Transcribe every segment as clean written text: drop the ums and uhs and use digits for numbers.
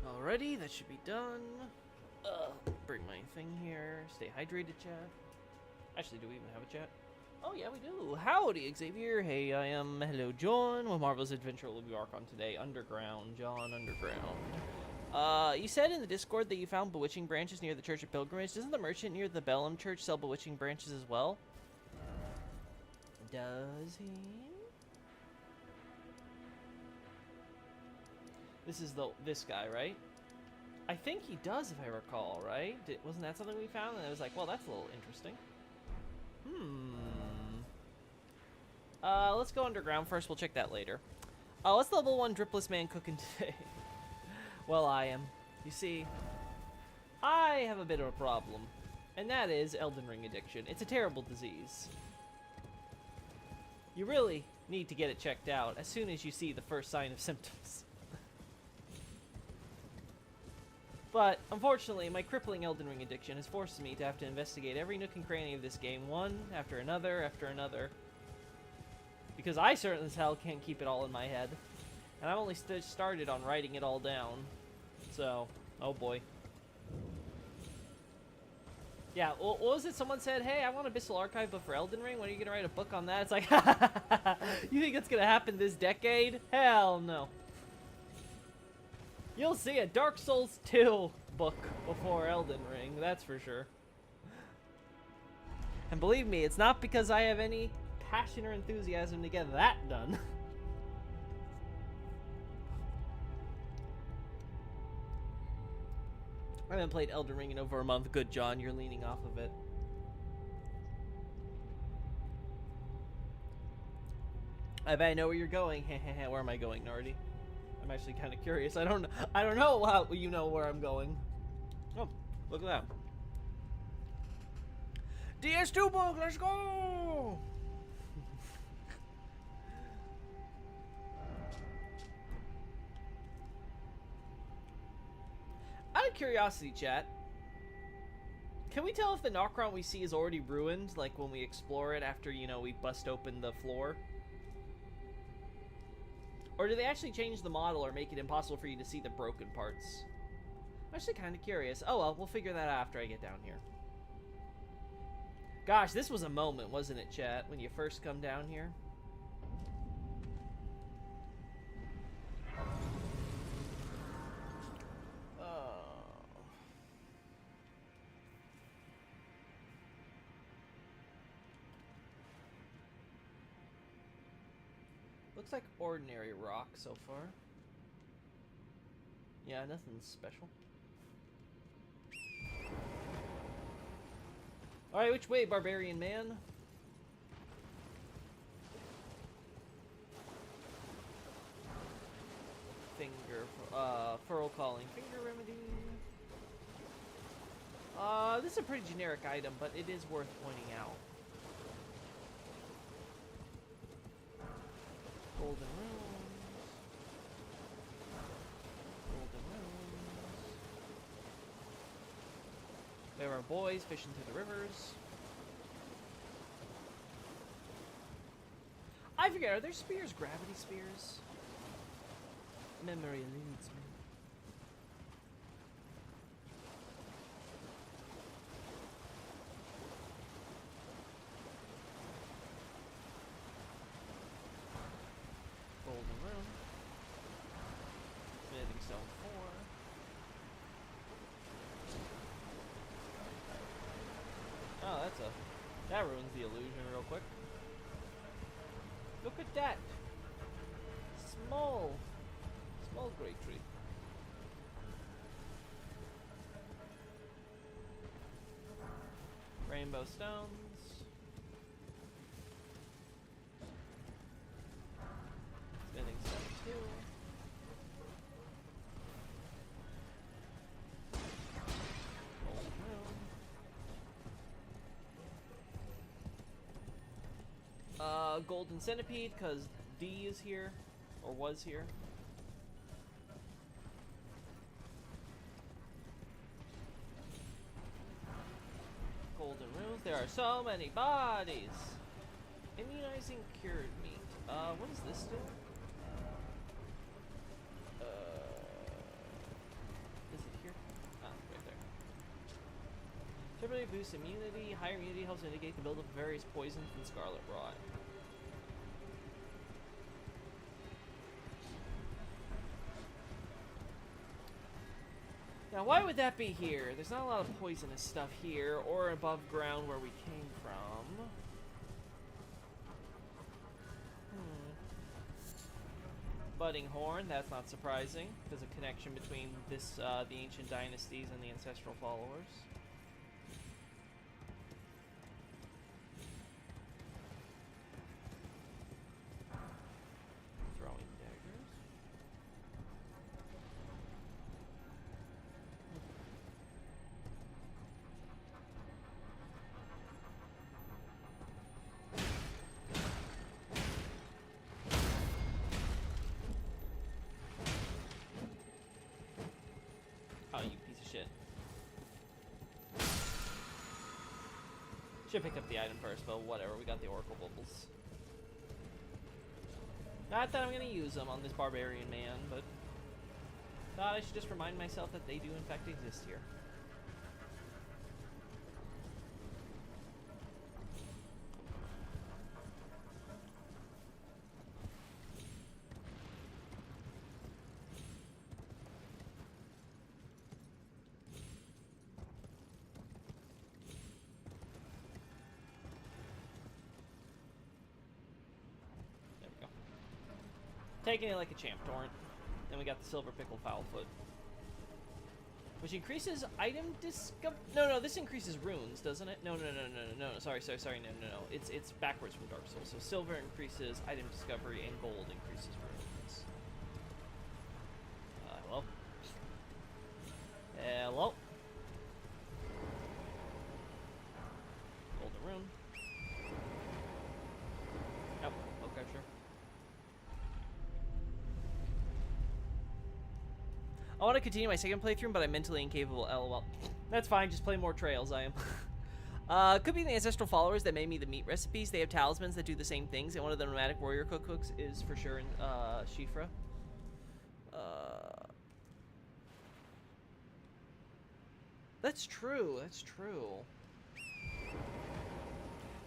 Alrighty, that should be done. Bring my thing here. Stay hydrated, chat. Actually, do we even have a chat? Oh, yeah, we do. Howdy, Xavier. Hey, I am Hello John. What marvelous adventure will we embark on today? Underground, John, underground. You said in the Discord that you found bewitching branches near the Church of Pilgrimage. Doesn't the merchant near the Bellum Church sell bewitching branches as well? Does he? This is this guy, right? I think he does, if I recall, right? Wasn't that something we found? And I was like, well, that's a little interesting. Let's go underground first. We'll check that later. What's level 1 dripless man cooking today? Well, I am. You see, I have a bit of a problem. And that is Elden Ring addiction. It's a terrible disease. You really need to get it checked out as soon as you see the first sign of symptoms. But, unfortunately, my crippling Elden Ring addiction has forced me to have to investigate every nook and cranny of this game, one after another. Because I certainly as hell can't keep it all in my head. And I've only started on writing it all down. So, oh boy. Yeah, what was it? Someone said, hey, I want Abyssal Archive, but for Elden Ring, when are you going to write a book on that? It's like, you think it's going to happen this decade? Hell no. You'll see a Dark Souls 2 book before Elden Ring, that's for sure. And believe me, it's not because I have any passion or enthusiasm to get that done. I haven't played Elden Ring in over a month. Good, John, you're leaning off of it. I bet I know where you're going. Where am I going, Nardi? I'm actually kind of curious. I don't know how you know where I'm going. Oh, look at that. DS2 book, let's go! Out of curiosity, chat, can we tell if the Nokron we see is already ruined, like when we explore it after, you know, we bust open the floor? Or do they actually change the model or make it impossible for you to see the broken parts? I'm actually kind of curious. Oh well, we'll figure that out after I get down here. Gosh, this was a moment, wasn't it, chat, when you first come down here? Looks like ordinary rock so far. Yeah, nothing special. Alright, which way, barbarian man? Furl calling. Finger remedy. This is a pretty generic item, but it is worth pointing out. Golden runes. Golden runes. We have our boys fishing through the rivers. I forget, are there spears gravity spears? Memory eludes me. Golden rune. Smithing stone 4. Oh, that ruins the illusion real quick. Look at that. Small great tree. Rainbow stones. Smithing stone 2. Golden rune. Golden centipede, because D is here, or was here. Golden runes. There are so many bodies. Immunizing cured meat. What does this do? Typically boosts immunity. Higher immunity helps mitigate the buildup of various poisons and scarlet rot. Now, why would that be here? There's not a lot of poisonous stuff here, or above ground where we came from. Budding Horn, that's not surprising. There's a connection between this, the ancient dynasties and the ancestral followers. Throwing daggers. Oh, you piece of shit. Should have picked up the item first, but whatever. We got the Oracle Bubbles. Not that I'm going to use them on this barbarian man, but thought I should just remind myself that they do in fact exist here. Taking it like a champ, Torrent. Then we got the Silver Pickle Foulfoot. Which increases item discover... No, this increases runes, doesn't it? No, sorry, no. It's backwards from Dark Souls. So silver increases item discovery and gold increases runes. Hello? Hello? Golden rune. Yep, okay, sure. I want to continue my second playthrough, but I'm mentally incapable. LOL. That's fine. Just play more Trails. I am. Could be the ancestral followers that made me the meat recipes. They have talismans that do the same things, and one of the nomadic warrior cookbooks is for sure in Shifra. That's true. That's true.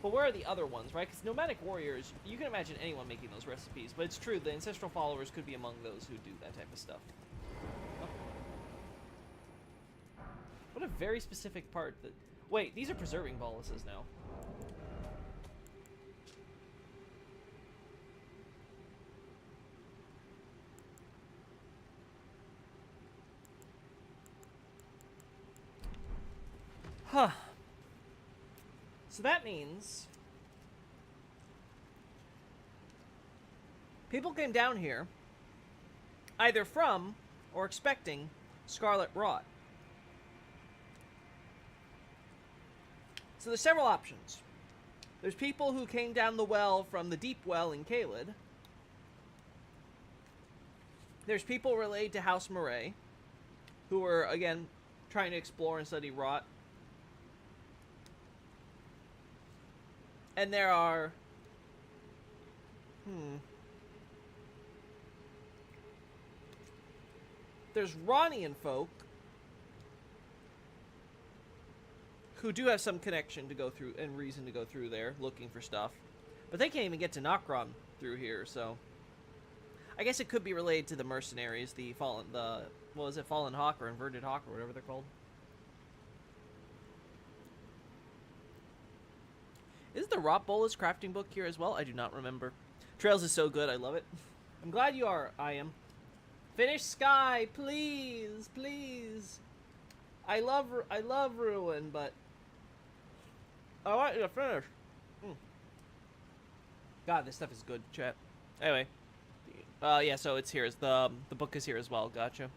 But where are the other ones, right? Because nomadic warriors, you can imagine anyone making those recipes, but it's true. The ancestral followers could be among those who do that type of stuff. What a very specific part that... Wait, these are preserving boluses now. Huh. So that means... people came down here either from or expecting scarlet rot. So there's several options. There's people who came down the well from the deep well in Caelid. There's people related to House Murray, who were, again, trying to explore and study rot. And there are... There's Ronian folk who do have some connection to go through and reason to go through there looking for stuff. But they can't even get to Nokron through here, so... I guess it could be related to the mercenaries, the Fallen... what was it? Fallen Hawk or Inverted Hawk or whatever they're called. Is the Rot Bolus crafting book here as well? I do not remember. Trails is so good, I love it. I'm glad you are, I am. Finish Sky, please, please. I love Ruin, but I want you to finish. God, this stuff is good, chat. Anyway, yeah, so it's here. The book is here as well. Gotcha.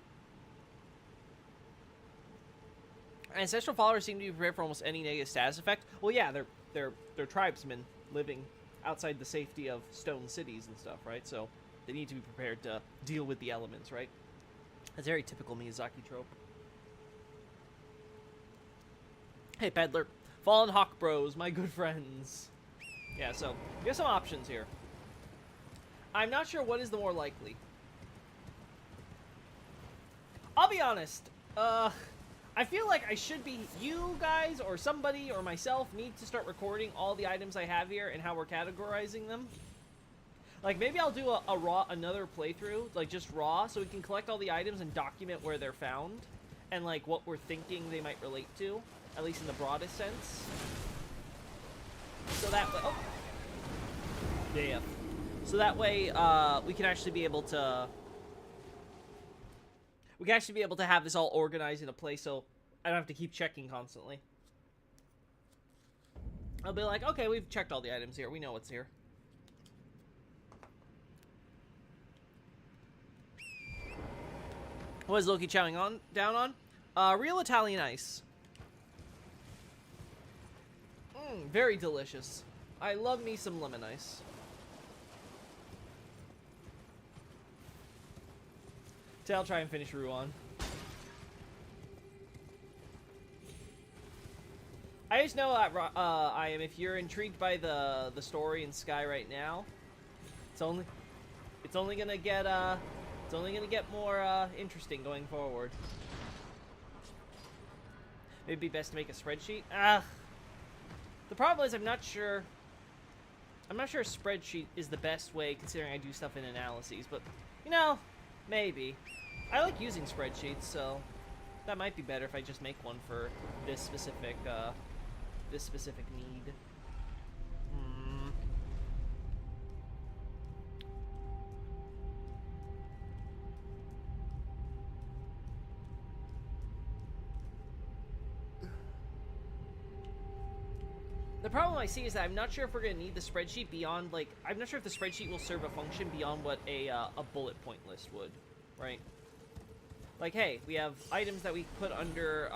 Ancestral followers seem to be prepared for almost any negative status effect. Well, yeah, they're tribesmen living outside the safety of stone cities and stuff, right? So they need to be prepared to deal with the elements, right? That's a very typical Miyazaki trope. Hey, Peddler. Fallen Hawk Bros, my good friends. Yeah, so we have some options here. I'm not sure what is the more likely. I'll be honest. I I feel like I should be, you guys or somebody or myself need to start recording all the items I have here and how we're categorizing them. Like, maybe I'll do another playthrough, like, just raw, so we can collect all the items and document where they're found, and, like, what we're thinking they might relate to, at least in the broadest sense. So that way... Oh! Damn. So that way, we can actually be able to... We can actually be able to have this all organized in a place, so I don't have to keep checking constantly. I'll be like, okay, we've checked all the items here. We know what's here. What is Loki chowing down on? Real Italian ice. Very delicious. I love me some lemon ice. So I'll try and finish Ruan. I just know that I am. If you're intrigued by the story in Sky right now, it's only gonna get more interesting going forward. Maybe it'd be best to make a spreadsheet. The problem is I'm not sure a spreadsheet is the best way, considering I do stuff in analyses. But you know, maybe. I like using spreadsheets, so that might be better if I just make one for this specific need. The problem I see is that I'm not sure if we're going to need the spreadsheet beyond, like, I'm not sure if the spreadsheet will serve a function beyond what a bullet point list would, right? Like, hey, we have items that we put under,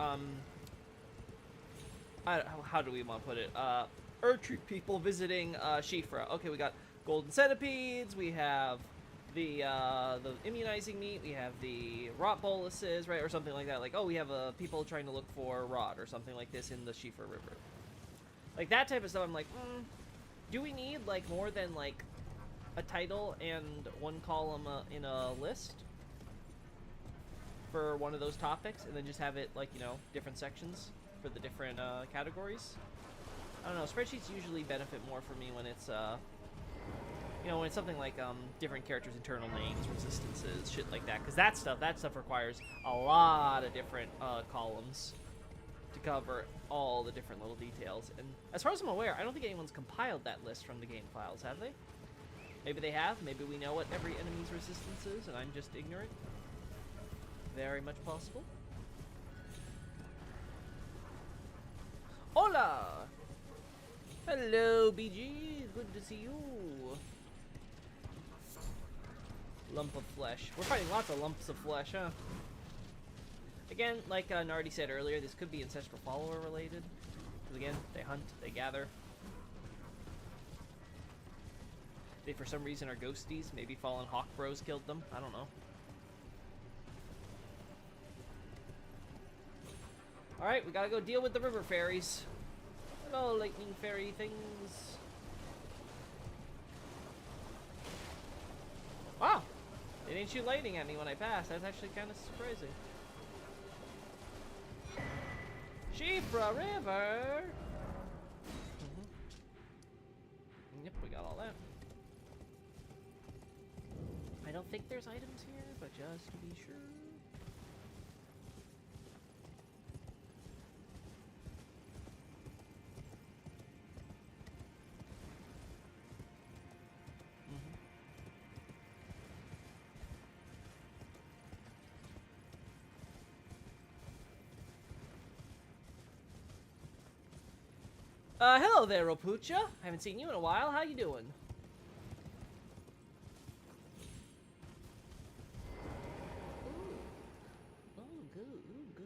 how do we want to put it? Erdtree people visiting, Shifra. Okay, we got golden centipedes, we have the immunizing meat, we have the rot boluses, right, or something like that. Like, oh, we have people trying to look for rot or something like this in the Shifra River. Like, that type of stuff, I'm like, do we need, like, more than, like, a title and one column in a list for one of those topics, and then just have it, like, you know, different sections for the different categories? I don't know, spreadsheets usually benefit more for me when it's, you know, when it's something like, different characters' internal names, resistances, shit like that, because that stuff requires a lot of different, columns to cover all the different little details. And as far as I'm aware, I don't think anyone's compiled that list from the game files, have they? Maybe they have. Maybe we know what every enemy's resistance is, and I'm just ignorant. Very much possible. Hola! Hello, BG. Good to see you. Lump of flesh. We're fighting lots of lumps of flesh, huh? Again, like Nardi said earlier, this could be ancestral follower related. Because again, they hunt, they gather. They for some reason are ghosties. Maybe fallen hawk bros killed them. I don't know. Alright, we gotta go deal with the river fairies. Hello, lightning fairy things. Wow! They didn't shoot lightning at me when I passed. That's actually kind of surprising. Shifra River! Yep, we got all that. I don't think there's items here, but just to be sure. Hello there, Ropucha. I haven't seen you in a while. How you doing? Ooh. Oh, good. Ooh, good.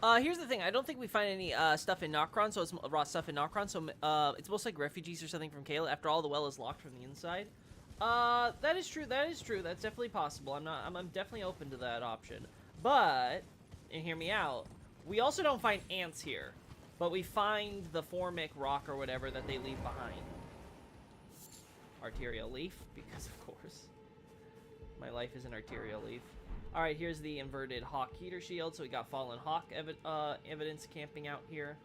Here's the thing. I don't think we find any stuff in Nokron, so it's raw stuff in Nokron. So it's most like refugees or something from Kayla. After all, the well is locked from the inside. That is true. That is true. That's definitely possible. I'm definitely open to that option. But, and hear me out, we also don't find ants here, but we find the formic rock or whatever that they leave behind. Arterial leaf, because of course. My life is an arterial leaf. Alright, here's the inverted hawk heater shield, so we got fallen hawk evidence camping out here.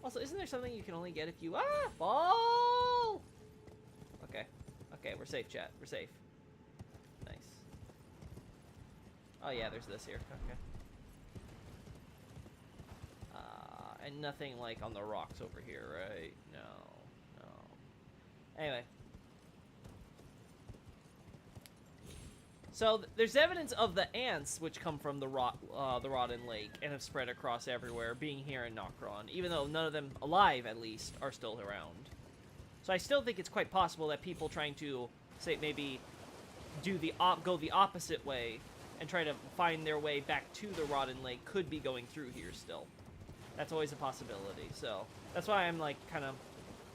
Also, isn't there something you can only get if you... Ah! Ball! Okay. Okay, we're safe, chat. We're safe. Nice. Oh, yeah, there's this here. Okay. And nothing, like, on the rocks over here, right? No. No. Anyway. So, there's evidence of the ants, which come from the Rotten Lake, and have spread across everywhere, being here in Nokron, even though none of them, alive at least, are still around. So I still think it's quite possible that people trying to, say, maybe do go the opposite way, and try to find their way back to the Rotten Lake could be going through here still. That's always a possibility, so that's why I'm, like, kind of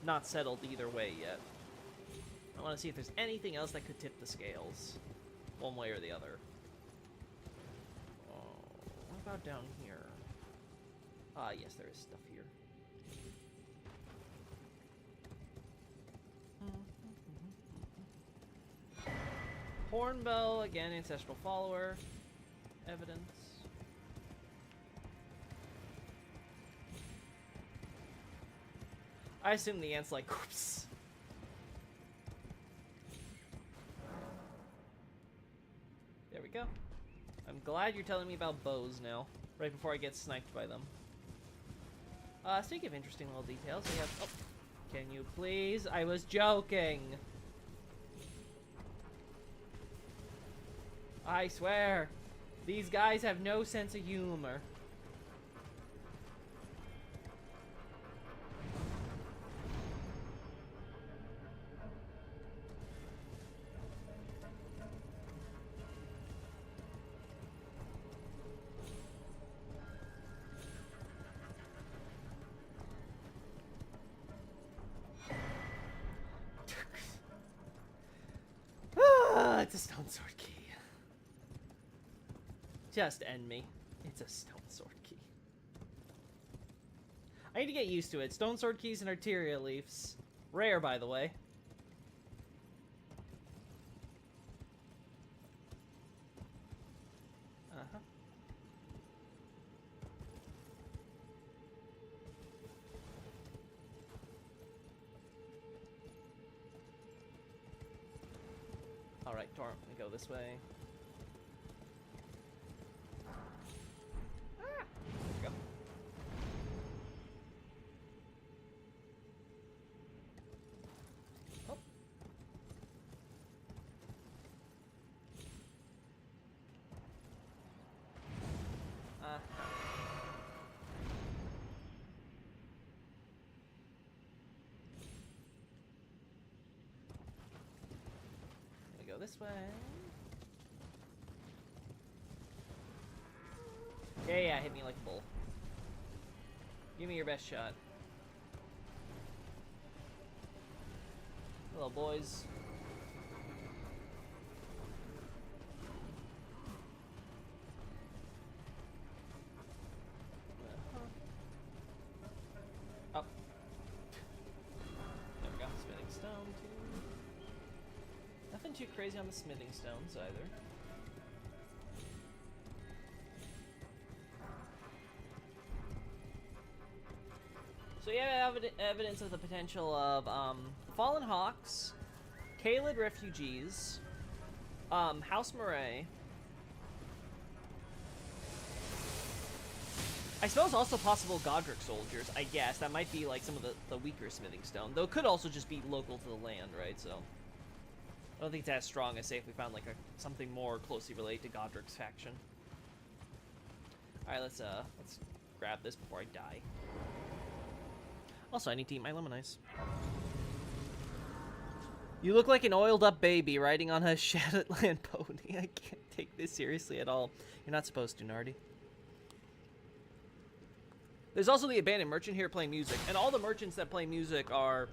not settled either way yet. I want to see if there's anything else that could tip the scales, one way or the other. Oh, what about down here? Yes, there is stuff here. Hornbow, again, ancestral follower. Evidence. I assume the ant's like, whoops. There we go. I'm glad you're telling me about bows now, right before I get sniped by them. Speaking of interesting little details, we have... Oh, can you please? I was joking. I swear, these guys have no sense of humor. It's a stone sword key. Just end me. It's a stone sword key. I need to get used to it. Stone sword keys and arterial leaves. Rare, by the way. Uh-huh. Alright, Torrent, we go this way. Ah! There we go. Oh. Go this way. Yeah, hit me like a bull. Give me your best shot. Hello, boys. Oh. There we go. Smithing stone, too. Nothing too crazy on the smithing stones, either. So you have evidence of the potential of Fallen Hawks, Kaled refugees, House Murray. I suppose also possible Godric soldiers, I guess. That might be like some of the weaker smithing stone. Though it could also just be local to the land, right? So I don't think it's as strong as, say, if we found like something more closely related to Godric's faction. Alright, let's grab this before I die. Also, I need to eat my lemon ice. You look like an oiled-up baby riding on a Shadowland pony. I can't take this seriously at all. You're not supposed to, Nardi. There's also the abandoned merchant here playing music, and all the merchants that play music are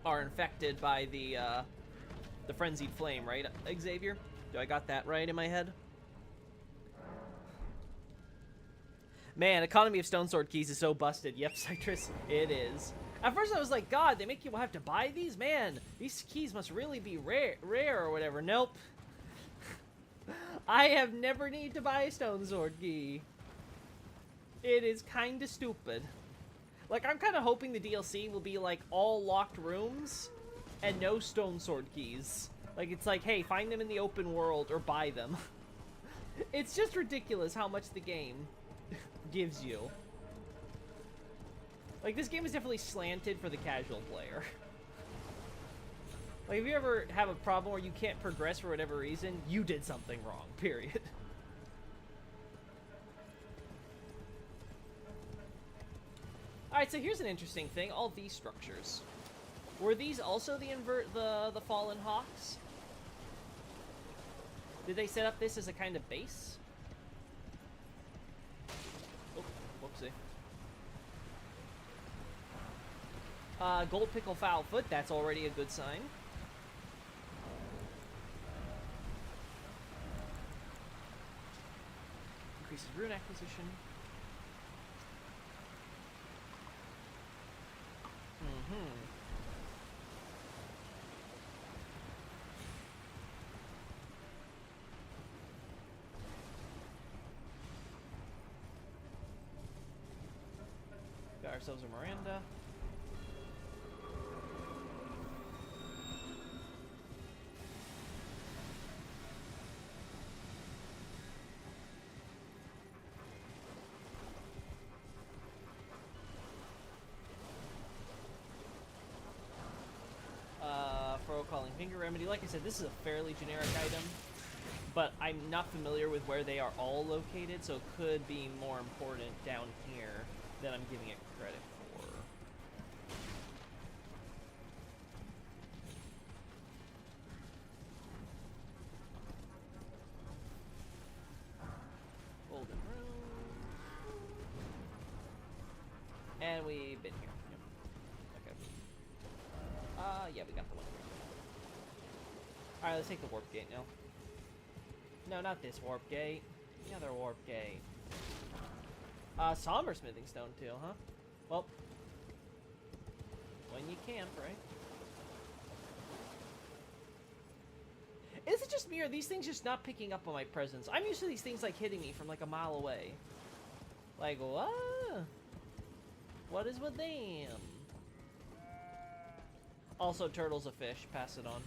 infected by the frenzied flame, right, Xavier? Do I got that right in my head? Man, economy of stone sword keys is so busted. Yep, Citrus, it is. At first I was like, God, they make you have to buy these? Man, these keys must really be rare or whatever. Nope. I have never need to buy a stone sword key. It is kind of stupid. Like, I'm kind of hoping the DLC will be like all locked rooms and no stone sword keys. Like, it's like, hey, find them in the open world or buy them. It's just ridiculous how much the game gives you. Like, this game is definitely slanted for the casual player. Like, if you ever have a problem where you can't progress for whatever reason, you did something wrong, period. Alright, so here's an interesting thing. All these structures. Were these also the Fallen Hawks? Did they set up this as a kind of base? Oh, whoopsie. Gold Pickle Foul Foot, that's already a good sign. Increases rune acquisition. Got ourselves a Miranda. Calling Finger Remedy. Like I said, this is a fairly generic item, but I'm not familiar with where they are all located, so it could be more important down here than I'm giving it credit for. Golden Room. And we've been here. Yep. Okay. Yeah, we got the one. Alright, let's take the warp gate now. No, not this warp gate. The other warp gate. Somber smithing stone too, huh? Well, when you camp, right? Is it just me, or are these things just not picking up on my presence? I'm used to these things like hitting me from like a mile away. Like, what? What is with them? Also, turtle's a fish. Pass it on.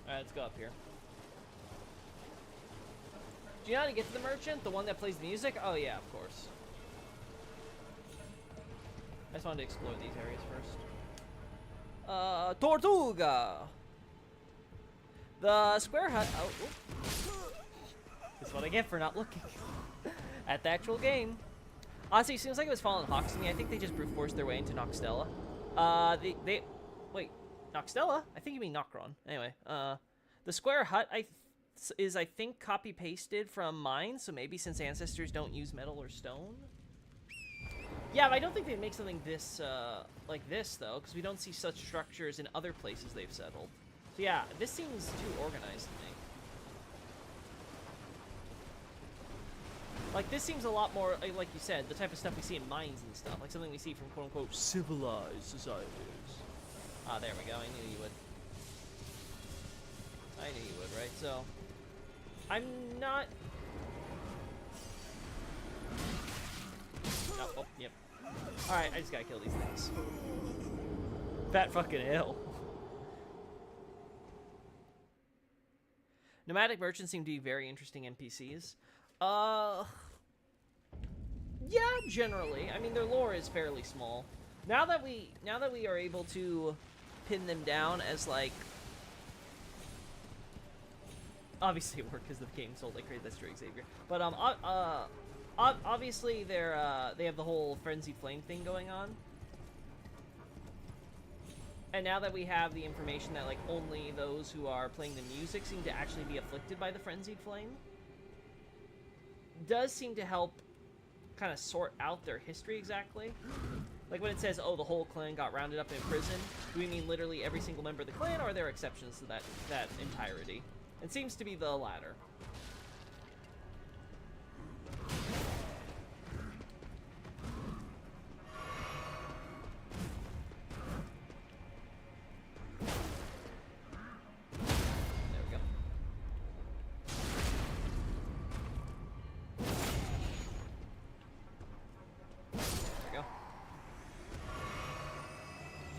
Alright, let's go up here. Do you know how to get to the merchant? The one that plays the music? Oh yeah, of course. I just wanted to explore these areas first. Tortuga! The square hut. Oh, that's what I get for not looking at the actual game. Honestly, it seems like it was Fallen Hawks to me. I think they just brute forced their way into Noxtella. Wait, Noxtella? I think you mean Nocron. Anyway, the square hut is I think copy pasted from mine. So maybe since ancestors don't use metal or stone. Yeah, but I don't think they'd make something this like this though, because we don't see such structures in other places they've settled. So yeah, this seems too organized to me. Like, this seems a lot more, like you said, the type of stuff we see in mines and stuff. Like, something we see from quote-unquote civilized societies. Ah, there we go. I knew you would. I knew you would, right? So, I'm not... Oh, yep. Alright, I just gotta kill these things. Fat fucking hell. Nomadic merchants seem to be very interesting NPCs. Yeah, generally. I mean, their lore is fairly small. Now that we are able to pin them down as, like, obviously it worked because the game sold like crazy. That's true, Xavier. But obviously they have the whole frenzied flame thing going on. And now that we have the information that, like, only those who are playing the music seem to actually be afflicted by the frenzied flame, does seem to help kind of sort out their history exactly. Like when it says, oh, the whole clan got rounded up in prison, do we mean literally every single member of the clan, or are there exceptions to that entirety? It seems to be the latter.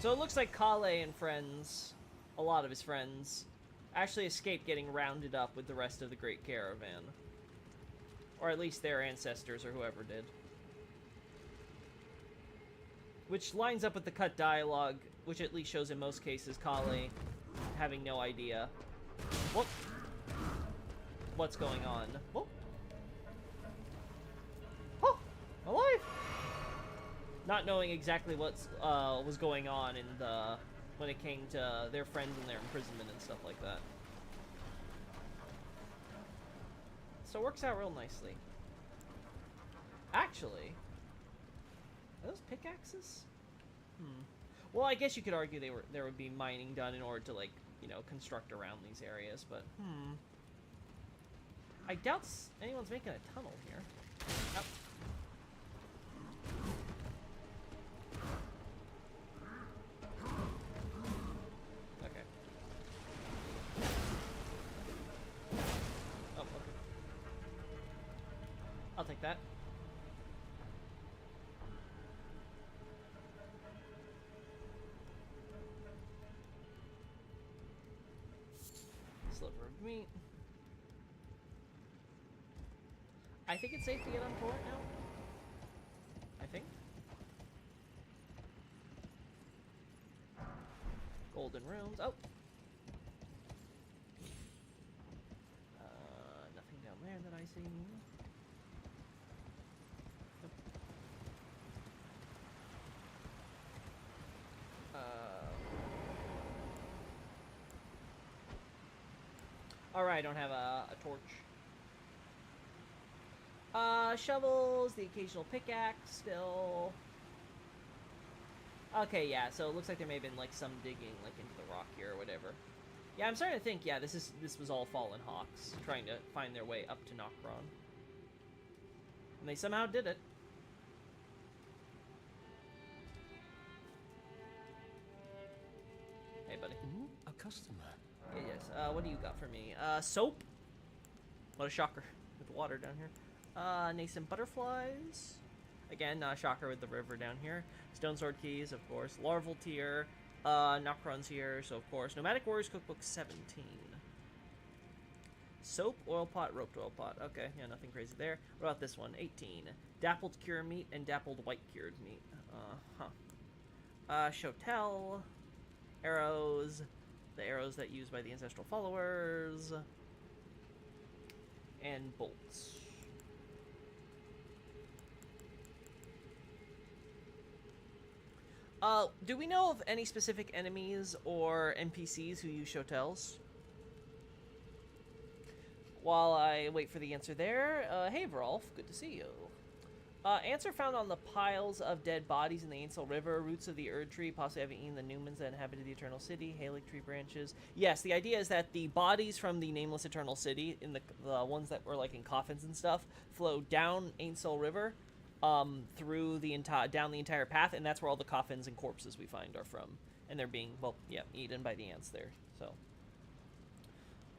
So it looks like Kale and friends, a lot of his friends, actually escaped getting rounded up with the rest of the Great Caravan. Or at least their ancestors or whoever did. Which lines up with the cut dialogue, which at least shows in most cases Kale having no idea what's going on. Whoop. Oh, alive! Not knowing exactly what was going on in when it came to their friends and their imprisonment and stuff like that. So it works out real nicely. Actually, are those pickaxes? Well, I guess you could argue there would be mining done in order to, like, you know, construct around these areas, but I doubt anyone's making a tunnel here. Oh. I'll take that. Sliver of meat. I think it's safe to get on port now. I think. Golden runes. Oh. Nothing down there that I see. Alright, I don't have a torch. Shovels, the occasional pickaxe still. Okay, yeah, so it looks like there may have been, like, some digging, like, into the rock here or whatever. Yeah, I'm starting to think, yeah, this was all fallen hawks trying to find their way up to Nokron. And they somehow did it. Hey, buddy. A customer. Yeah, yes. What do you got for me? Soap? What a shocker. With the water down here. Nascent butterflies. Again, shocker with the river down here. Stone sword keys, of course. Larval tier. Nokron's here, so of course. Nomadic Warriors Cookbook 17. Soap, oil pot, roped oil pot. Okay, yeah, nothing crazy there. What about this one? 18. Dappled cure meat and dappled white cured meat. Shotel. Arrows. The arrows that used by the ancestral followers. And bolts. Do we know of any specific enemies or NPCs who use shotels? While I wait for the answer there, hey Vrolf, good to see you. Answer found on the piles of dead bodies in the Ainsel River, roots of the Erd tree, possibly having eaten the Numens that inhabited the Eternal City, Halic tree branches. Yes, the idea is that the bodies from the nameless Eternal City, in the ones that were like in coffins and stuff, flow down Ainsel River, through the down the entire path, and that's where all the coffins and corpses we find are from, and they're being, well, yeah, eaten by the ants there. So.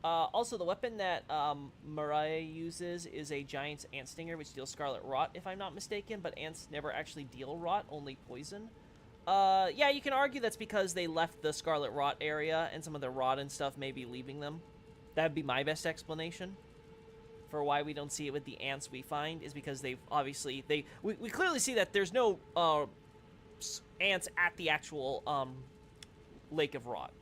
Also, the weapon that Mariah uses is a giant's ant stinger, which deals scarlet rot, if I'm not mistaken, but ants never actually deal rot, only poison. Yeah, you can argue that's because they left the scarlet rot area, and some of the rot and stuff may be leaving them. That'd be my best explanation for why we don't see it with the ants we find, is because they've obviously, we clearly see that there's no ants at the actual Lake of Rot.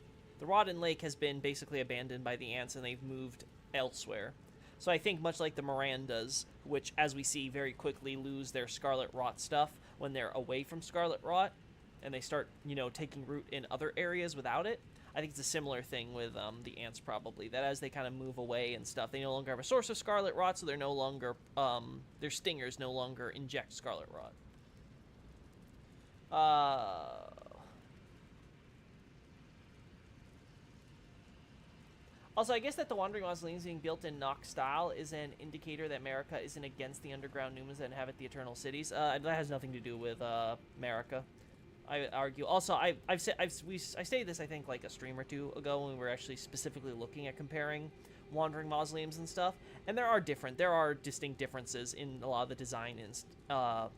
The Rotten Lake has been basically abandoned by the ants, and they've moved elsewhere. So I think much like the Mirandas, which, as we see, very quickly lose their Scarlet Rot stuff when they're away from Scarlet Rot, and they start, you know, taking root in other areas without it. I think it's a similar thing with the ants, probably. That as they kind of move away and stuff, they no longer have a source of Scarlet Rot, so they're no longer, their stingers no longer inject Scarlet Rot. Also, I guess that the Wandering Mausoleums being built in Nox style is an indicator that Marika isn't against the underground Numas that inhabit the Eternal Cities. That has nothing to do with Marika, I argue. Also, I stated this, I think, like a stream or two ago when we were actually specifically looking at comparing Wandering Mausoleums and stuff. And there are distinct differences in a lot of the design and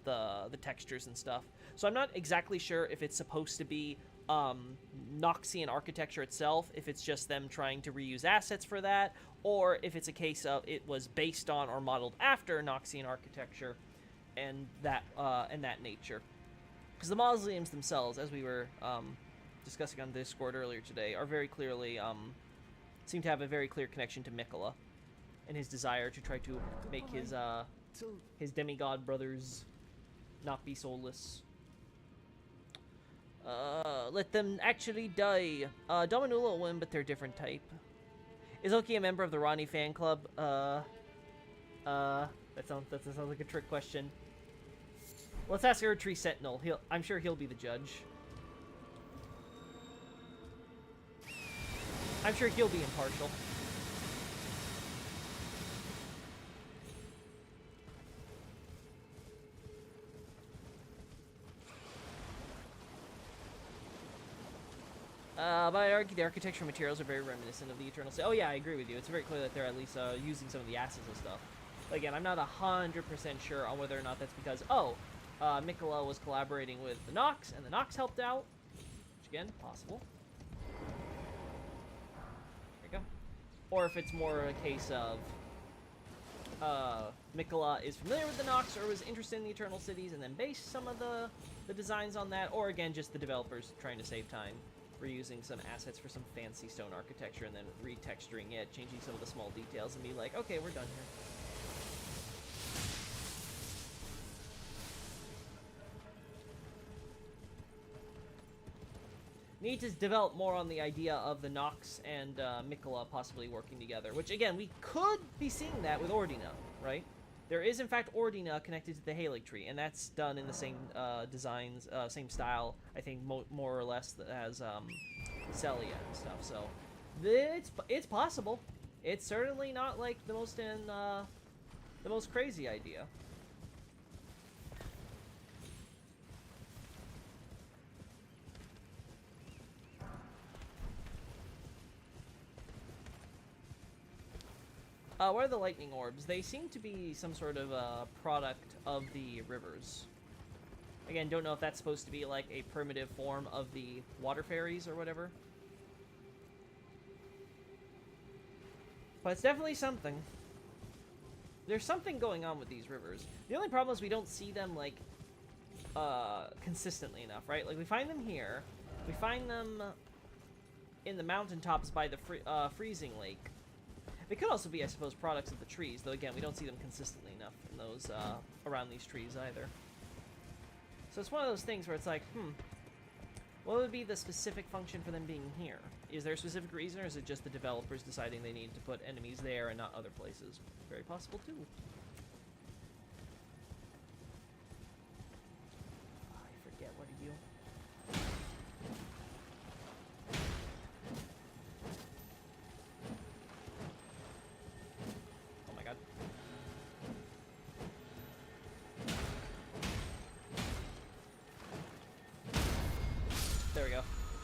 the textures and stuff. So I'm not exactly sure if it's supposed to be Noxian architecture itself, if it's just them trying to reuse assets for that, or if it's a case of it was based on or modeled after Noxian architecture and that nature. Because the mausoleums themselves, as we were discussing on Discord earlier today, are very clearly seem to have a very clear connection to Mikola and his desire to try to make his demigod brothers not be soulless. Let them actually die. Dominula will win, but they're different type. Is Oki a member of the Ronnie fan club? That sounds like a trick question. Let's ask our Tree Sentinel. I'm sure he'll be the judge. I'm sure he'll be impartial. But I argue the architectural materials are very reminiscent of the Eternal City. Oh yeah, I agree with you. It's very clear that they're at least using some of the assets and stuff. But again, I'm not 100% sure on whether or not that's because, Mikola was collaborating with the Nox, and the Nox helped out. Which, again, possible. There you go. Or if it's more a case of Mikola is familiar with the Nox or was interested in the Eternal Cities and then based some of the designs on that. Or, again, just the developers trying to save time, reusing some assets for some fancy stone architecture and then retexturing it, changing some of the small details and be like, okay, we're done here. Need to develop more on the idea of the Nox and Mikola possibly working together, which, again, we could be seeing that with Ordina, right? There is, in fact, Ordina connected to the Halig tree, and that's done in the same designs, same style, I think, more or less as Celia and stuff. So, it's possible. It's certainly not like the most crazy idea. What are the lightning orbs? They seem to be some sort of product of the rivers. Again, don't know if that's supposed to be like a primitive form of the water fairies or whatever. But it's definitely something. There's something going on with these rivers. The only problem is we don't see them, like, consistently enough, right? Like, we find them here. We find them in the mountaintops by the freezing lake. They could also be, I suppose, products of the trees, though, again, we don't see them consistently enough in those, around these trees either. So it's one of those things where it's like, what would be the specific function for them being here? Is there a specific reason, or is it just the developers deciding they need to put enemies there and not other places? Very possible, too. I forget, what are you?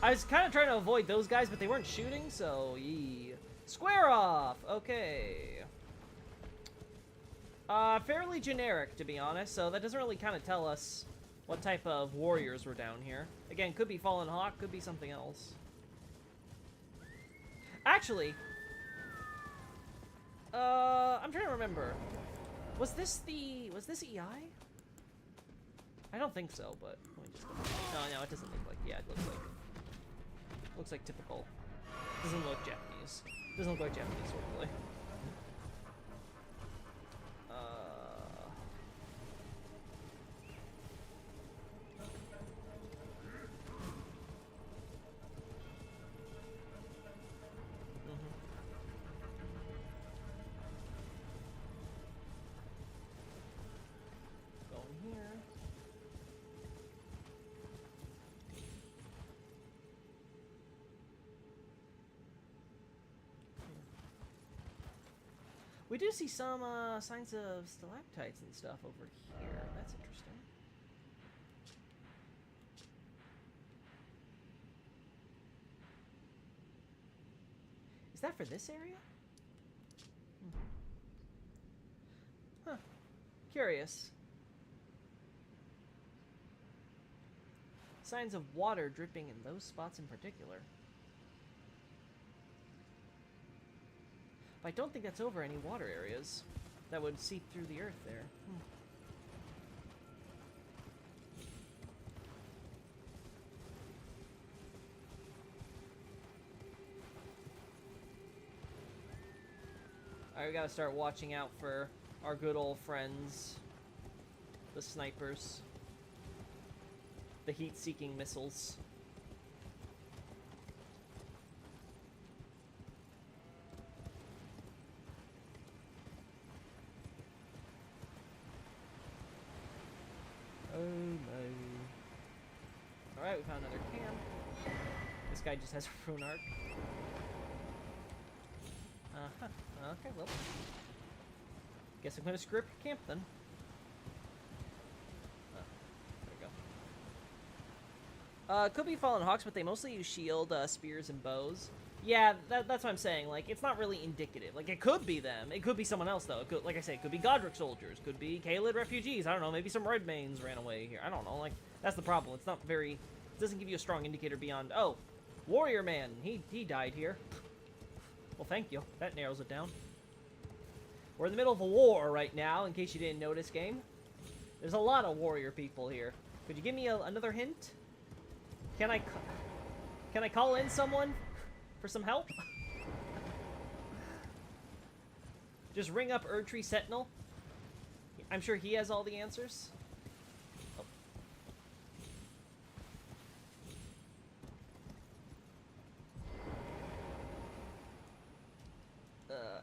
I was kind of trying to avoid those guys, but they weren't shooting, so square off. Okay. Fairly generic, to be honest, so that doesn't really kind of tell us what type of warriors were down here. Again, could be Fallen Hawk, could be something else. Actually, I'm trying to remember. Was this EI? I don't think so, but let me just... no, it doesn't look like. Yeah, it looks like typical. Doesn't look Japanese. Doesn't look like Japanese swordplay. We do see some signs of stalactites and stuff over here. That's interesting. Is that for this area? Huh. Curious. Signs of water dripping in those spots in particular. I don't think that's over any water areas that would seep through the earth there. Alright, we gotta start watching out for our good old friends, the snipers, the heat-seeking missiles. Oh no. Alright, we found another camp. This guy just has a rune arc. Okay, well. Guess I'm gonna screw up your camp then. Oh, there we go. Could be Fallen Hawks, but they mostly use shield, spears, and bows. Yeah, that's what I'm saying. Like, it's not really indicative. Like, it could be them. It could be someone else, though. It could, like I say, it could be Godric soldiers. Could be Caelid refugees. I don't know. Maybe some Redmanes ran away here. I don't know. Like, that's the problem. It's not very... It doesn't give you a strong indicator beyond, oh, Warrior Man. He died here. Well, thank you. That narrows it down. We're in the middle of a war right now, in case you didn't notice, game. There's a lot of warrior people here. Could you give me another hint? Can I call in someone for some help? Just ring up Erdtree Sentinel. I'm sure he has all the answers. Oh.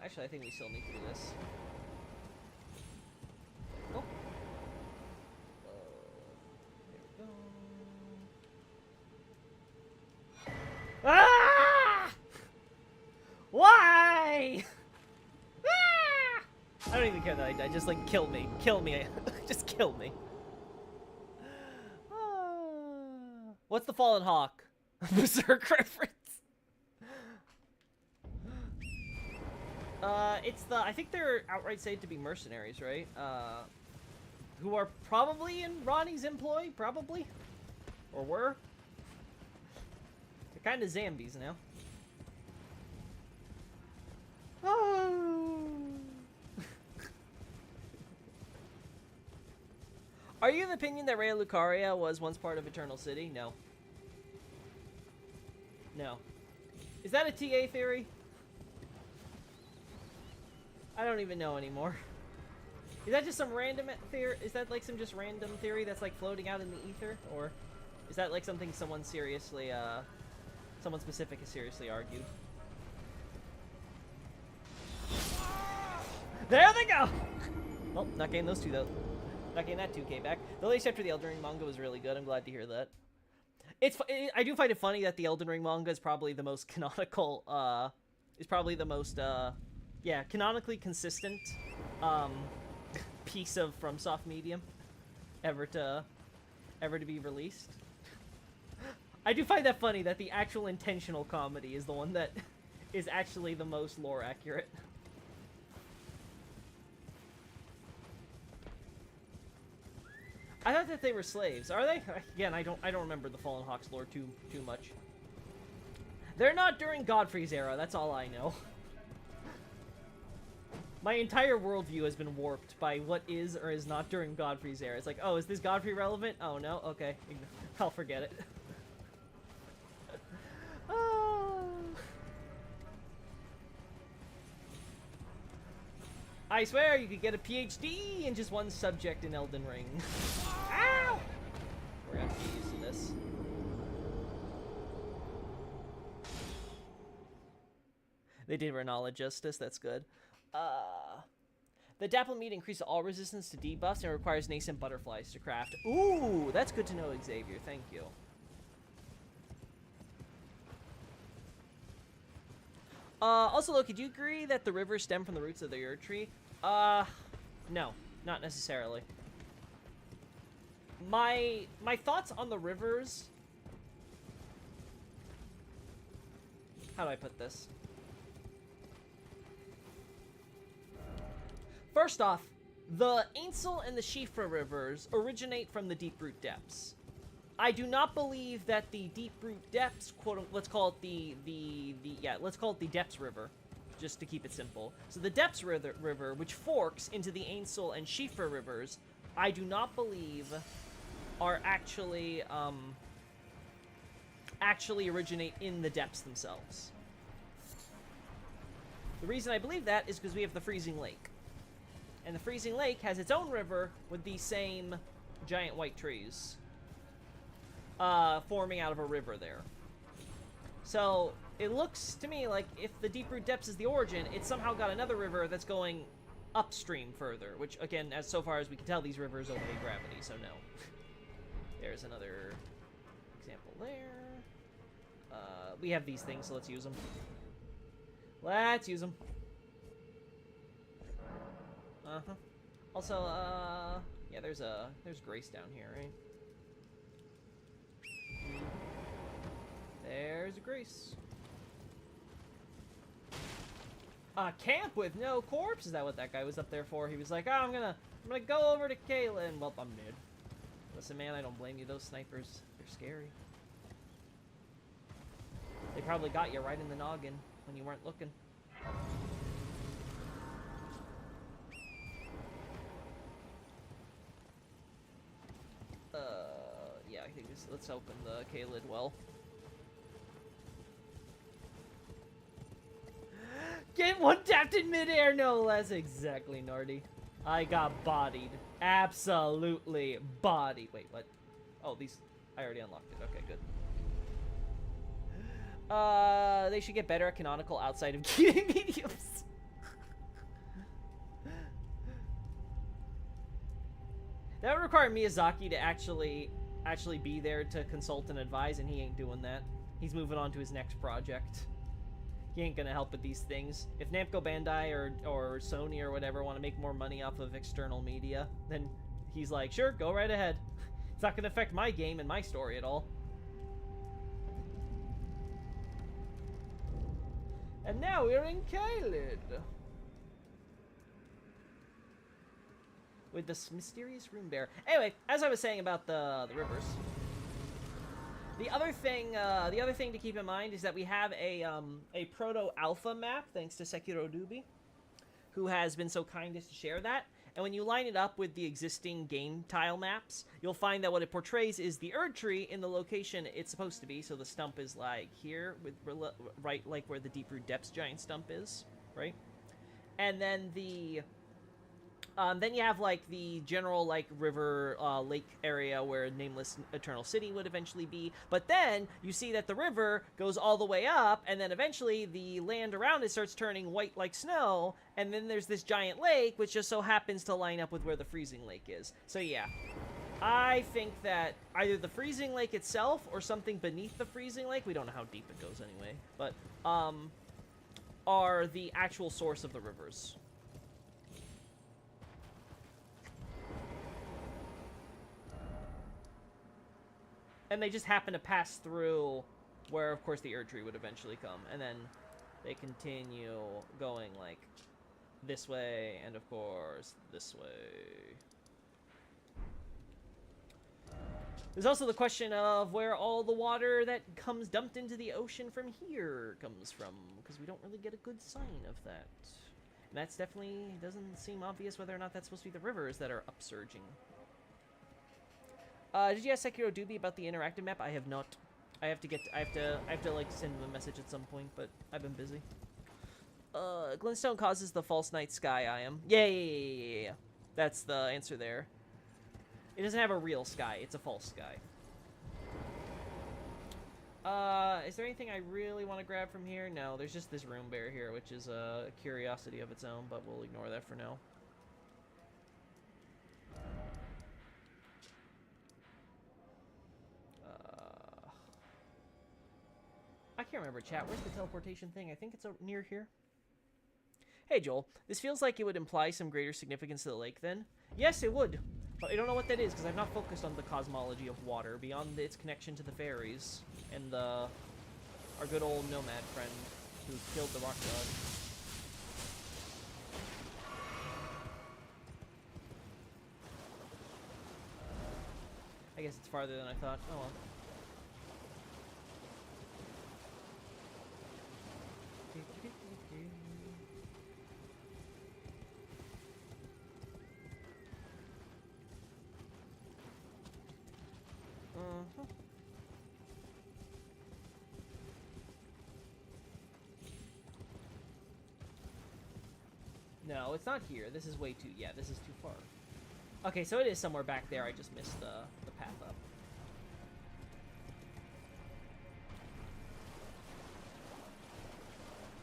Actually, I think we still need to do this. Oh. There we go. Ah! Why? Ah! I don't even care that I died. Just, like, kill me. Kill me. Just kill me. What's the Fallen Hawk? Berserk reference. It's the... I think they're outright said to be mercenaries, right? Who are probably in Ronnie's employ, probably? Or were? They're kind of zombies now. Oh. Are you of the opinion that Raya Lucaria was once part of Eternal City? No. No. Is that a TA theory? I don't even know anymore. Is that just some random theory? Is that like some just random theory that's like floating out in the ether? Or is that like something someone seriously, someone specific has seriously argued? There they go! Well, not getting those two though. Not getting that 2K back. The latest chapter of the Elden Ring manga was really good. I'm glad to hear that. I do find it funny that the Elden Ring manga is probably the most canonical, yeah, canonically consistent, piece of FromSoft medium ever to be released. I do find that funny that the actual intentional comedy is the one that is actually the most lore accurate. I thought that they were slaves. Are they? Again, I don't remember the Fallen Hawks lore too much. They're not during Godfrey's era. That's all I know. My entire worldview has been warped by what is or is not during Godfrey's era. It's like, oh, is this Godfrey relevant? Oh, no? Okay. I'll forget it. Oh. I swear you could get a PhD in just one subject in Elden Ring. Ow! We're gonna have to get used to this. They did Renala justice, that's good. The dapple meat increases all resistance to debuffs and requires nascent butterflies to craft. Ooh, that's good to know, Xavier. Thank you. Also, Loki, do you agree that the rivers stem from the roots of the Erd tree? No, not necessarily. My thoughts on the rivers... How do I put this? First off, the Ainsel and the Shifra rivers originate from the Deeproot Depths. I do not believe that the Deeproot Depths, let's call it let's call it the Depths River, just to keep it simple. So the Depths River, which forks into the Ainsel and Shifra rivers, I do not believe are actually originate in the depths themselves. The reason I believe that is because we have the Freezing Lake. And the Freezing Lake has its own river with the same giant white trees forming out of a river there. So it looks to me like if the Deeproot Depths is the origin, it's somehow got another river that's going upstream further, which again, as so far as we can tell, these rivers obey gravity, so no. There's another example there. We have these things, so let's use them. Let's use them. Uh-huh. Also, yeah, there's Grace down here, right? There's Grace. Camp with no corpse? Is that what that guy was up there for? He was like, oh, I'm gonna go over to Kayla, and well, I'm dead. Listen, man, I don't blame you. Those snipers, they're scary. They probably got you right in the noggin when you weren't looking. Yeah, I think let's open the K-lid well. Get one tapped in midair, no less. Exactly, Nardi. I got bodied. Absolutely bodied. Wait, what? Oh, these... I already unlocked it. Okay, good. They should get better at canonical outside of gaming mediums. That would require Miyazaki to actually be there to consult and advise, and he ain't doing that. He's moving on to his next project. He ain't gonna help with these things. If Namco Bandai or Sony or whatever want to make more money off of external media, then he's like, sure, go right ahead. It's not gonna affect my game and my story at all. And now we're in Caelid. With this mysterious rune bear. Anyway, as I was saying about the rivers. The other thing to keep in mind is that we have a proto-alpha map, thanks to Sekiro Dubi, who has been so kind as to share that. And when you line it up with the existing game tile maps, you'll find that what it portrays is the Erd tree in the location it's supposed to be. So the stump is like here, with right like where the Deeproot Depths giant stump is, right? And then then you have, like, the general, like, river, lake area where Nameless Eternal City would eventually be. But then you see that the river goes all the way up, and then eventually the land around it starts turning white like snow, and then there's this giant lake, which just so happens to line up with where the Freezing Lake is. So, yeah. I think that either the Freezing Lake itself or something beneath the Freezing Lake, we don't know how deep it goes anyway, but, are the actual source of the rivers. And they just happen to pass through where, of course, the Erd tree would eventually come. And then they continue going, like, this way, and, of course, this way. There's also the question of where all the water that comes dumped into the ocean from here comes from, because we don't really get a good sign of that. And that's definitely doesn't seem obvious whether or not that's supposed to be the rivers that are upsurging. Did you ask Sekiro Doobie about the interactive map? I have not. I have to like send him a message at some point, but I've been busy. Glintstone causes the false night sky. I am. Yeah. That's the answer there. It doesn't have a real sky. It's a false sky. Is there anything I really want to grab from here? No, there's just this room bear here, which is a curiosity of its own, but we'll ignore that for now. I can't remember, chat. Where's the teleportation thing? I think it's near here. Hey, Joel. This feels like it would imply some greater significance to the lake, then. Yes, it would. But I don't know what that is, because I've not focused on the cosmology of water, beyond its connection to the fairies, and our good old nomad friend, who killed the rock god. I guess it's farther than I thought. Oh well. No, it's not here. This is way too... Yeah, this is too far. Okay, so it is somewhere back there. I just missed the path up.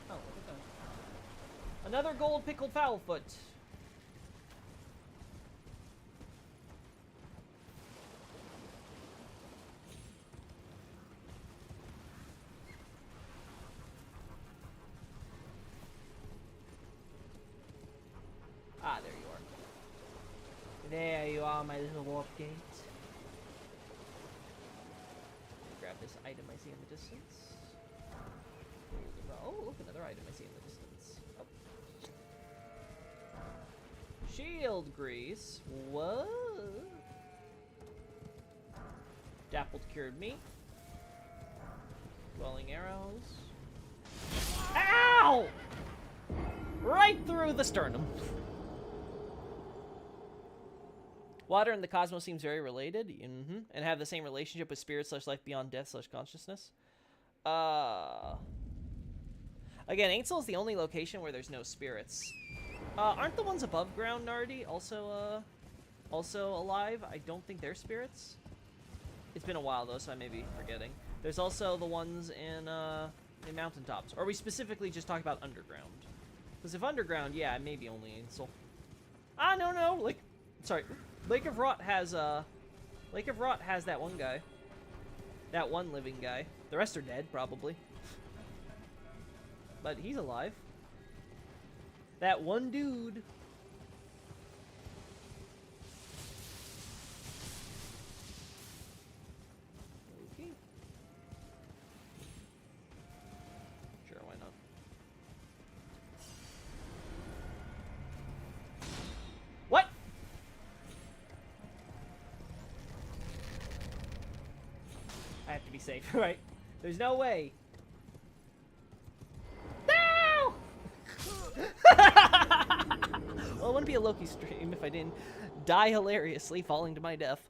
Oh, look at that. Another gold pickled foulfoot. Ah, there you are. There you are, my little warp gate. Grab this item I see in the distance. Oh, look, another item I see in the distance. Oh. Shield grease. Whoa. Dappled cured meat. Dwelling arrows. Ow! Right through the sternum. Water and the cosmos seems very related, and have the same relationship with spirit / life beyond death / consciousness. Again, Ainsl's the only location where there's no spirits. Aren't the ones above ground, Nardi, also alive? I don't think they're spirits. It's been a while though, so I may be forgetting. There's also the ones in mountaintops. Or are we specifically just talking about underground? Because if underground, yeah, maybe only Ainsel. Ah, no, like, sorry. Lake of Rot has that one guy. That one living guy. The rest are dead, probably. But he's alive. That one dude. Okay. Sure, why not? What? I have to be safe, right? There's no way. No! Well, it wouldn't be a Loki stream if I didn't die hilariously falling to my death.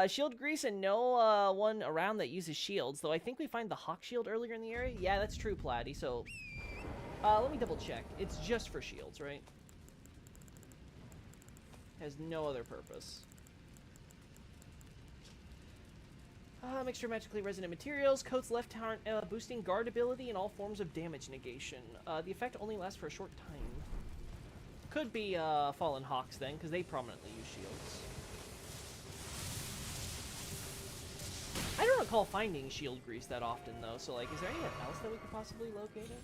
Shield grease and no one around that uses shields, though I think we find the Hawk shield earlier in the area. Yeah, that's true, Platy. So, let me double check. It's just for shields, right? Has no other purpose. Mixture of magically resonant materials. Coats left hand boosting guard ability and all forms of damage negation. The effect only lasts for a short time. Could be Fallen Hawks then, because they prominently use shields. I don't recall finding shield grease that often though, so like, is there anywhere else that we could possibly locate it?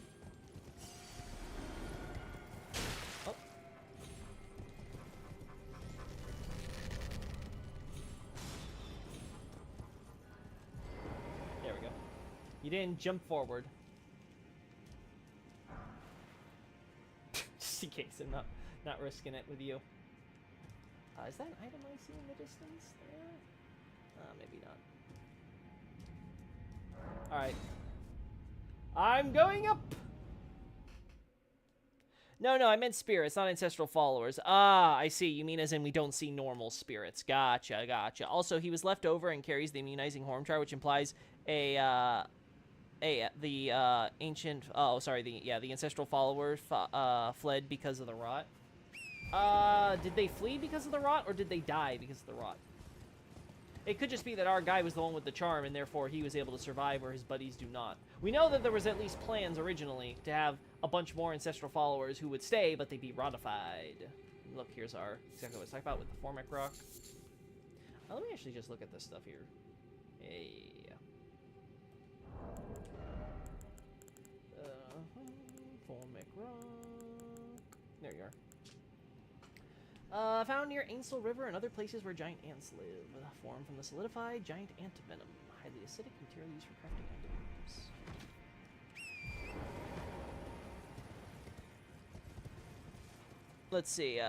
Oh. There we go. You didn't jump forward. Just in case I'm not risking it with you. Is that an item I see in the distance there? Maybe not. Alright. I'm going up! No, I meant spirits, not ancestral followers. Ah, I see. You mean as in we don't see normal spirits. Gotcha. Also, he was left over and carries the immunizing Hormchar, which implies the ancient. Oh, sorry. The ancestral followers fled because of the rot. Did they flee because of the rot, or did they die because of the rot? It could just be that our guy was the one with the charm, and therefore he was able to survive where his buddies do not. We know that there was at least plans originally to have a bunch more ancestral followers who would stay, but they'd be ratified. Look, here's our exactly what I was talking about with the Formic Rock. Let me actually just look at this stuff here. Hey. Formic Rock. There you are. Found near Ainsel River and other places where giant ants live. Formed from the solidified giant ant venom. Highly acidic material used for crafting items. Let's see,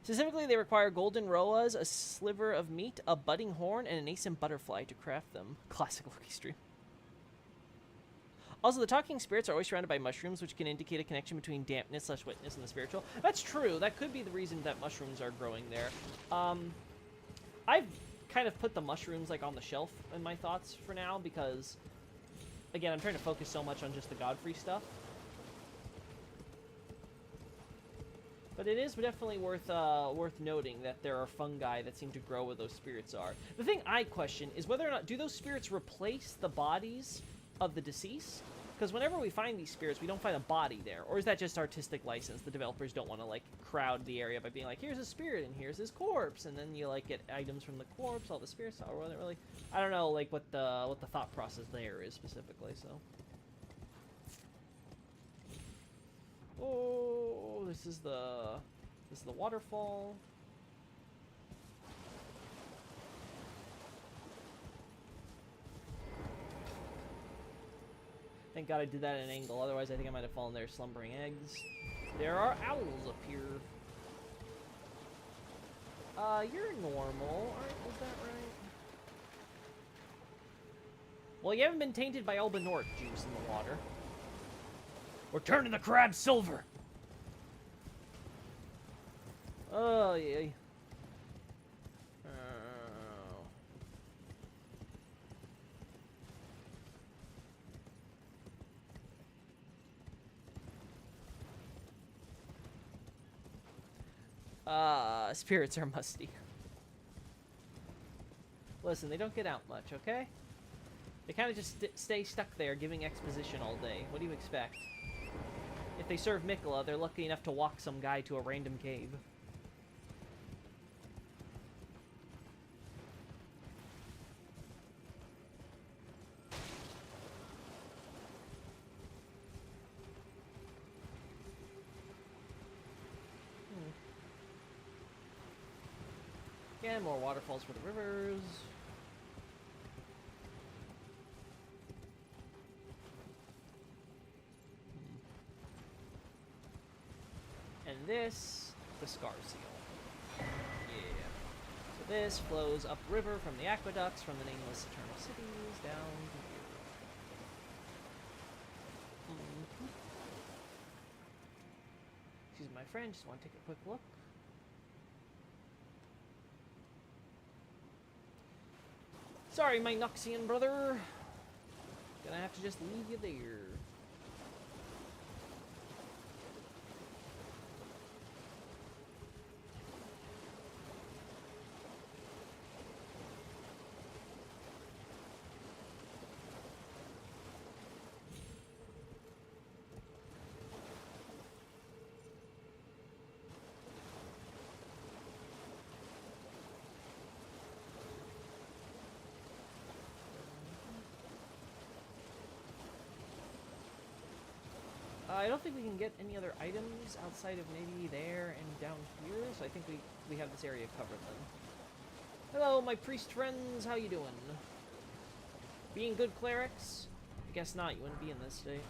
specifically they require golden roas, a sliver of meat, a budding horn, and a nascent butterfly to craft them. Classic Loki stream. Also, the talking spirits are always surrounded by mushrooms, which can indicate a connection between dampness/wetness and the spiritual. That's true. That could be the reason that mushrooms are growing there. I've kind of put the mushrooms, like, on the shelf in my thoughts for now, because, again, I'm trying to focus so much on just the Godefroy stuff. But it is definitely worth noting that there are fungi that seem to grow where those spirits are. The thing I question is whether or not, do those spirits replace the bodies of the deceased? Because whenever we find these spirits, we don't find a body there. Or is that just artistic license? The developers don't want to, like, crowd the area by being like, here's a spirit and here's his corpse. And then you, like, get items from the corpse, all the spirits, or whether really... I don't know, like, what the thought process there is specifically, so... Oh, this is the waterfall. Thank God I did that at an angle, otherwise I think I might have fallen there slumbering eggs. There are owls up here. You're normal, is that right? Well, you haven't been tainted by Albanort juice in the water. We're turning the crab silver! Oh, yeah. Spirits are musty. Listen, they don't get out much, okay? They kind of just stay stuck there giving exposition all day. What do you expect? If they serve Mikola, they're lucky enough to walk some guy to a random cave. Again, more waterfalls for the rivers. And this, the Scar Seal. Yeah. So this flows upriver from the aqueducts, from the nameless eternal cities, down to here. Excuse me, my friend, just want to take a quick look. Sorry, my Noxian brother. Gonna have to just leave you there. I don't think we can get any other items outside of maybe there and down here, so I think we have this area covered then. Hello, my priest friends, how you doing? Being good clerics? I guess not, you wouldn't be in this state.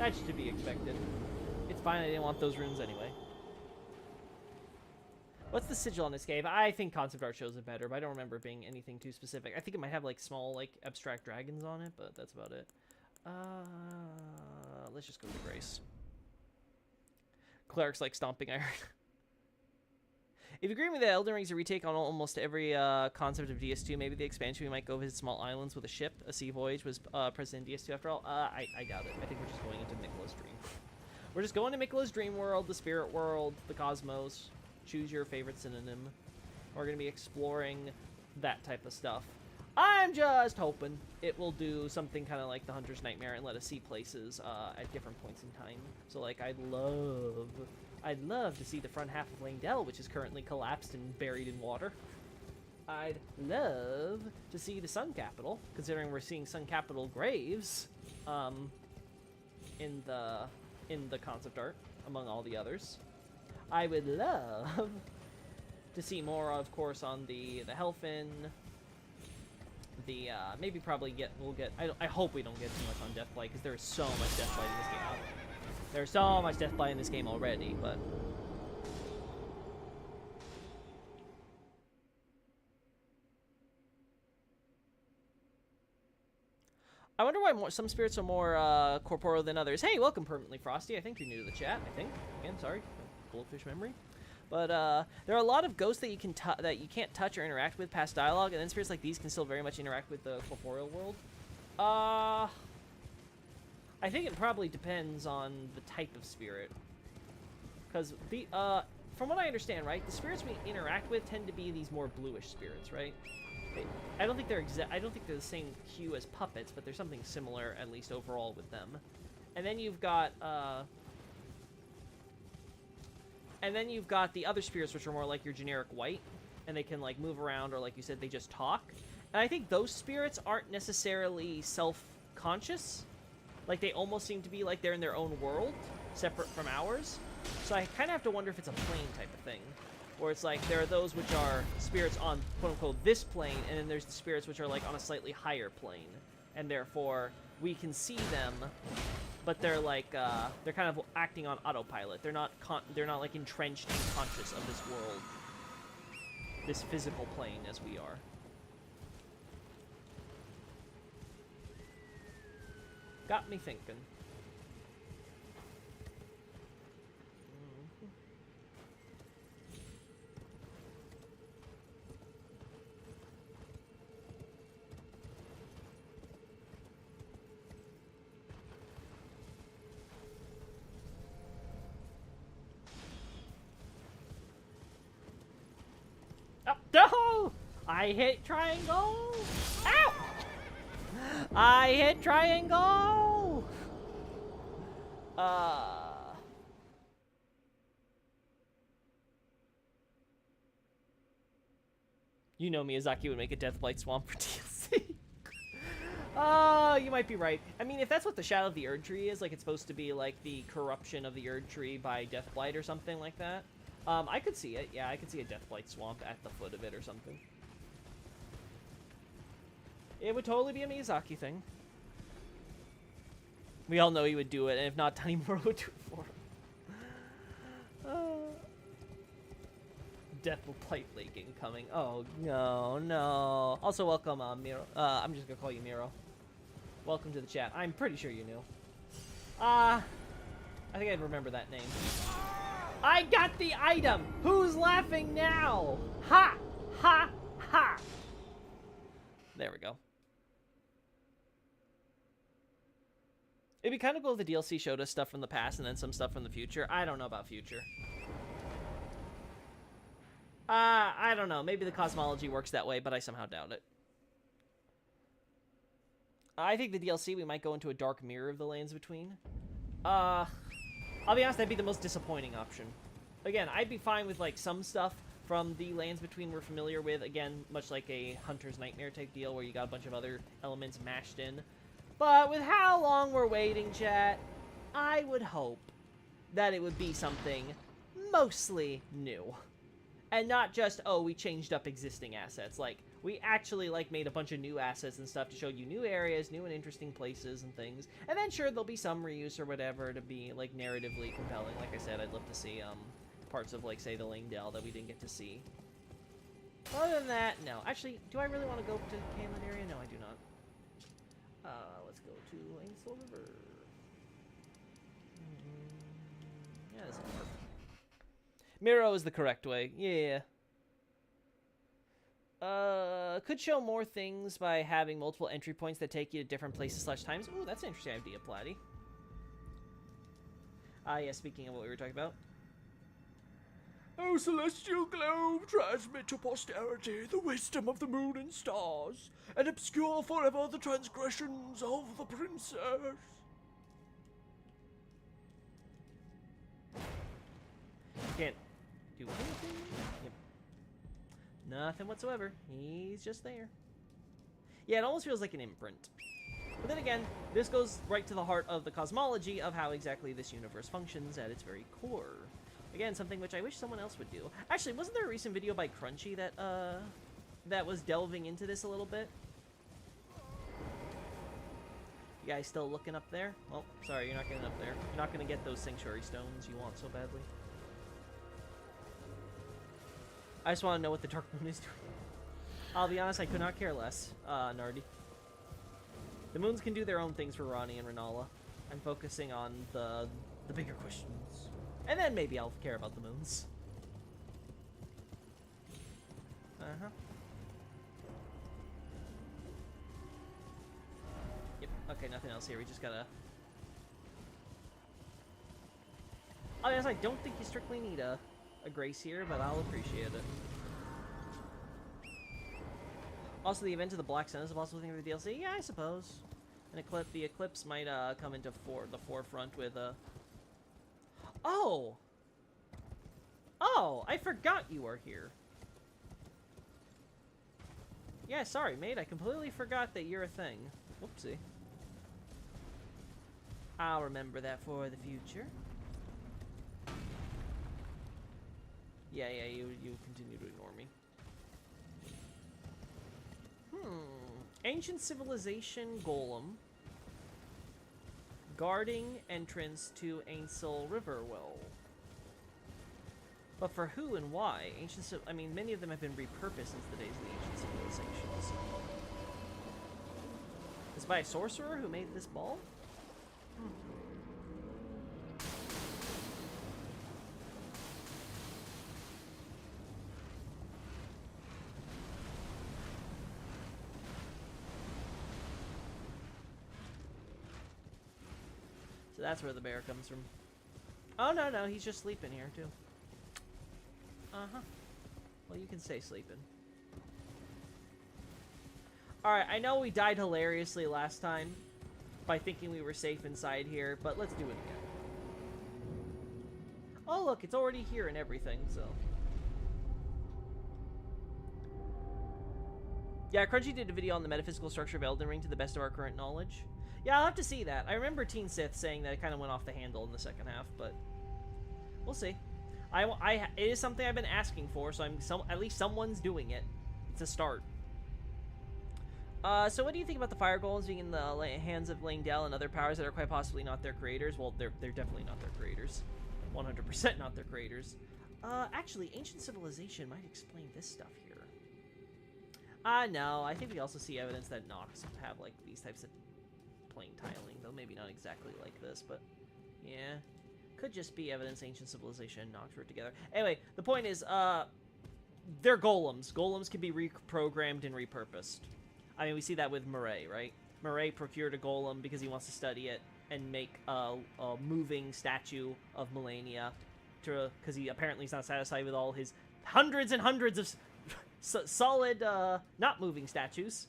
That's to be expected. It's fine, I didn't want those runes anyway. What's the sigil on this cave? I think concept art shows it better, but I don't remember it being anything too specific. I think it might have like small, like abstract dragons on it, but that's about it. Let's just go to Grace. Cleric's like stomping iron. If you agree with me that Elden Ring's a retake on almost every concept of DS2, maybe the expansion we might go visit small islands with a ship. A sea voyage was present in DS2 after all. I doubt it. I think we're just going into Miquella's dream. We're just going to Miquella's dream world, the spirit world, the cosmos. Choose your favorite synonym. We're going to be exploring that type of stuff. I'm just hoping it will do something kind of like the Hunter's Nightmare and let us see places at different points in time. So, like, I'd love to see the front half of Langdell, which is currently collapsed and buried in water. I'd love to see the Sun Capital, considering we're seeing Sun Capital graves in the concept art, among all the others. I would love to see more, of course, on the Helfin. The maybe probably we'll get. I hope we don't get too much on Deathblight, because there is so much Deathblight in this game. There's so much Deathblight in this game already, but I wonder why some spirits are more corporeal than others. Hey, welcome, Permanently Frosty. I think you're new to the chat. I think again, sorry, goldfish memory. But there are a lot of ghosts that you can't touch or interact with past dialogue, and then spirits like these can still very much interact with the corporeal world. I think it probably depends on the type of spirit, because from what I understand, right, the spirits we interact with tend to be these more bluish spirits, right? I don't think they're the same hue as puppets, but there's something similar at least overall with them. And then you've got the other spirits, which are more like your generic white, and they can like move around, or like you said, they just talk. And I think those spirits aren't necessarily self-conscious. Like, they almost seem to be like they're in their own world, separate from ours. So I kind of have to wonder if it's a plane type of thing, where it's like there are those which are spirits on quote-unquote this plane, and then there's the spirits which are like on a slightly higher plane, and therefore we can see them, but they're like they're kind of acting on autopilot. They're not like entrenched and conscious of this world, this physical plane as we are. Got me thinking. No! I hit triangle! Ow! I hit triangle! You know Miyazaki would make a Deathblight Swamp for DLC. You might be right. I mean, if that's what the Shadow of the Erd Tree is, like it's supposed to be like the corruption of the Erd Tree by Deathblight or something like that, I could see it. Yeah, I could see a Deathblight Swamp at the foot of it or something. It would totally be a Miyazaki thing. We all know he would do it, and if not, Tanimura would do it for him. Deathblight Lake incoming. Oh, no, no. Also, welcome, Miro. I'm just gonna call you Miro. Welcome to the chat. I'm pretty sure you knew. I think I'd remember that name. I got the item! Who's laughing now? Ha! Ha! Ha! There we go. It'd be kind of cool if the DLC showed us stuff from the past and then some stuff from the future. I don't know about future. I don't know. Maybe the cosmology works that way, but I somehow doubt it. I think the DLC, we might go into a dark mirror of the Lands Between. I'll be honest, that'd be the most disappointing option. Again, I'd be fine with, like, some stuff from the Lands Between we're familiar with. Again, much like a Hunter's Nightmare type deal where you got a bunch of other elements mashed in. But with how long we're waiting, chat, I would hope that it would be something mostly new. And not just, oh, we changed up existing assets. Like, we actually, like, made a bunch of new assets and stuff to show you new areas, new and interesting places and things. And then, sure, there'll be some reuse or whatever to be, like, narratively compelling. Like I said, I'd love to see, parts of, like, say, the Langdale that we didn't get to see. Other than that, no. Actually, do I really want to go to the Caneland area? No, I do not. Let's go to Ainsel River. Yeah, this is perfect. Miro is the correct way. Yeah. Could show more things by having multiple entry points that take you to different places / times. Ooh, that's an interesting idea, Platty. Yeah, speaking of what we were talking about. O celestial globe, transmit to posterity the wisdom of the moon and stars, and obscure forever the transgressions of the princess. Can't do anything? Yep. Nothing whatsoever. He's just there. Yeah, it almost feels like an imprint. But then again, this goes right to the heart of the cosmology of how exactly this universe functions at its very core. Again, something which I wish someone else would do. Actually, wasn't there a recent video by Crunchy that, that was delving into this a little bit? You guys still looking up there? Well, sorry, you're not getting up there. You're not going to get those sanctuary stones you want so badly. I just want to know what the Dark Moon is doing. I'll be honest, I could not care less, Nardi. The moons can do their own things for Ronnie and Renala. I'm focusing on the bigger questions. And then maybe I'll care about the moons. Uh-huh. Yep, okay, nothing else here. We just gotta... Oh, yes, I don't think you strictly need a grace here, but I'll appreciate it. Also, the event of the Black Sun is a possible thing for the DLC? Yeah, I suppose. The eclipse might come into the forefront with a... Oh! Oh, I forgot you were here. Yeah, sorry, mate. I completely forgot that you're a thing. Whoopsie. I'll remember that for the future. Yeah, you continue to ignore me. Ancient Civilization Golem. Guarding entrance to Ainsel River Well. But for who and why? I mean, many of them have been repurposed since the days of the ancient civilizations. Is it by a sorcerer who made this ball? So that's where the bear comes from. Oh, no, he's just sleeping here, too. Uh-huh. Well, you can stay sleeping. Alright, I know we died hilariously last time by thinking we were safe inside here, but let's do it again. Oh, look, it's already here and everything, so... Yeah, Crunchy did a video on the metaphysical structure of Elden Ring to the best of our current knowledge. Yeah, I'll have to see that. I remember Teen Sith saying that it kind of went off the handle in the second half, but we'll see. It is something I've been asking for, so at least someone's doing it. It's a start. So what do you think about the fire golems being in the hands of Langdale and other powers that are quite possibly not their creators? Well, they're definitely not their creators. 100% not their creators. Actually, ancient civilization might explain this stuff here. No, I think we also see evidence that Nox have, like, these types of plain tiling, though maybe not exactly like this, but yeah. Could just be evidence ancient civilization and Nox were together. Anyway, the point is, they're golems. Golems can be reprogrammed and repurposed. I mean, we see that with Murray, right? Murray procured a golem because he wants to study it and make a moving statue of Melania, because he apparently is not satisfied with all his hundreds and hundreds of solid, not moving statues.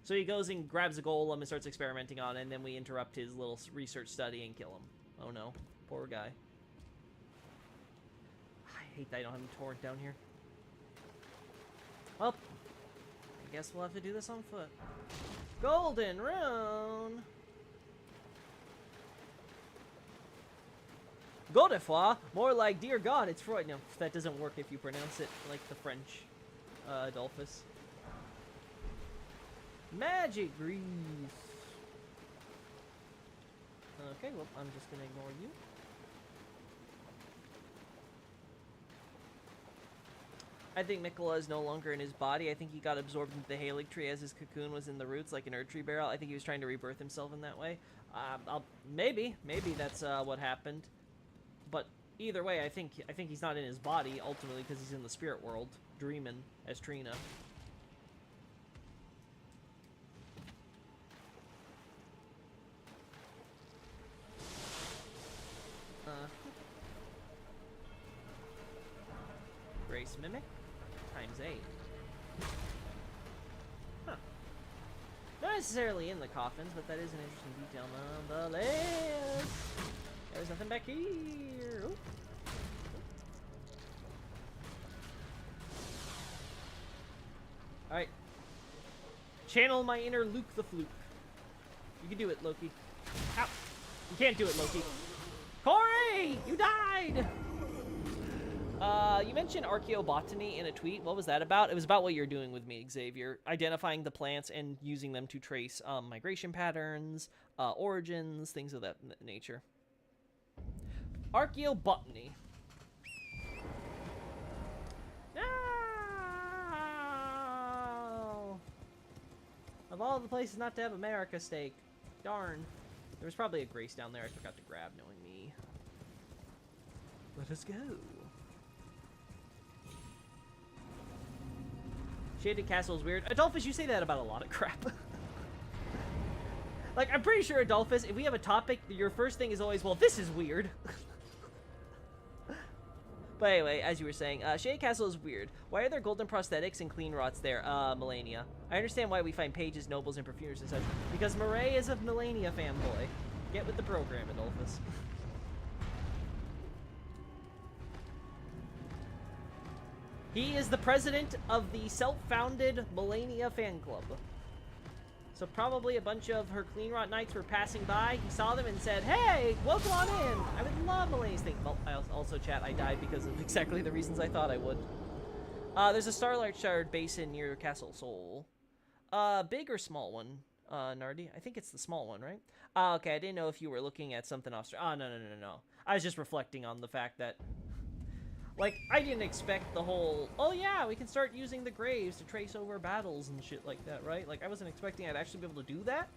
So he goes and grabs a golem and starts experimenting on it, and then we interrupt his little research study and kill him. Oh no. Poor guy. I hate that I don't have him torrent down here. Well, I guess we'll have to do this on foot. Golden Rune! Godefroy! More like, dear God, it's Freud. No, that doesn't work if you pronounce it like the French, Adolphus. Magic grease. Okay, well, I'm just gonna ignore you. I think Mikola is no longer in his body. I think he got absorbed into the Halig tree as his cocoon was in the roots, like an Erd tree barrel. I think he was trying to rebirth himself in that way. Maybe that's what happened. But either way, I think he's not in his body ultimately because he's in the spirit world, dreaming as Trina. Grace Mimic times 8. Huh. Not necessarily in the coffins, but that is an interesting detail nonetheless. There's nothing back here. Ooh. Alright. Channel my inner Luke the Fluke. You can do it, Loki. Ow. You can't do it, Loki. Corey! You died! You mentioned archaeobotany in a tweet. What was that about? It was about what you're doing with me, Xavier. Identifying the plants and using them to trace migration patterns, origins, things of that nature. Archaeobotany. No! Of all the places not to have America steak. Darn. There was probably a Grace down there I forgot to grab, knowing me. Let us go. Shaded Castle is weird. Adolphus, you say that about a lot of crap. Like, I'm pretty sure, Adolphus, if we have a topic, your first thing is always, well, this is weird. But anyway, as you were saying, Shaded Castle is weird. Why are there golden prosthetics and clean rots there? Melania. I understand why we find pages, nobles, and perfumers and such. Because Murray is a Melania fanboy. Get with the program, Adolphus. He is the president of the self-founded Melania fan club. So probably a bunch of her clean rot knights were passing by. He saw them and said, hey, welcome on in. I would love Melania's thing. Well, I also, chat, I died because of exactly the reasons I thought I would. There's a Starlight Shard basin near Castle Soul. Big or small one, Nardi? I think it's the small one, right? Okay, I didn't know if you were looking at something off. No. I was just reflecting on the fact that, like, I didn't expect the whole, oh yeah, we can start using the graves to trace over battles and shit like that, right? Like, I wasn't expecting I'd actually be able to do that.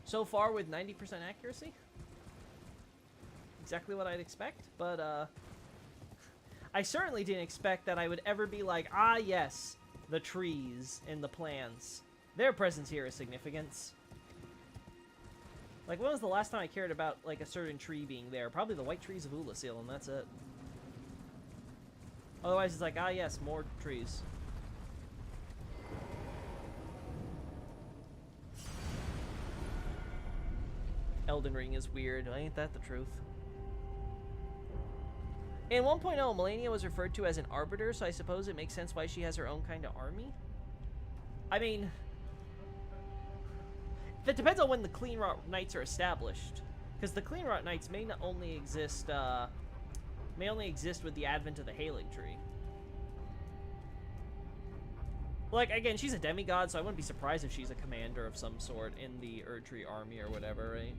So far with 90% accuracy. Exactly what I'd expect, but, I certainly didn't expect that I would ever be like, ah yes, the trees and the plants. Their presence here is significance. Like, when was the last time I cared about, like, a certain tree being there? Probably the white trees of Ulasil, and that's it. Otherwise, it's like, ah, yes, more trees. Elden Ring is weird. Ain't that the truth? In 1.0, Melania was referred to as an arbiter, so I suppose it makes sense why she has her own kind of army. I mean, that depends on when the Clean Rot Knights are established. Because the Clean Rot Knights may not only exist, with the advent of the Halig tree. Like, again, she's a demigod, so I wouldn't be surprised if she's a commander of some sort in the Erd tree army or whatever, right?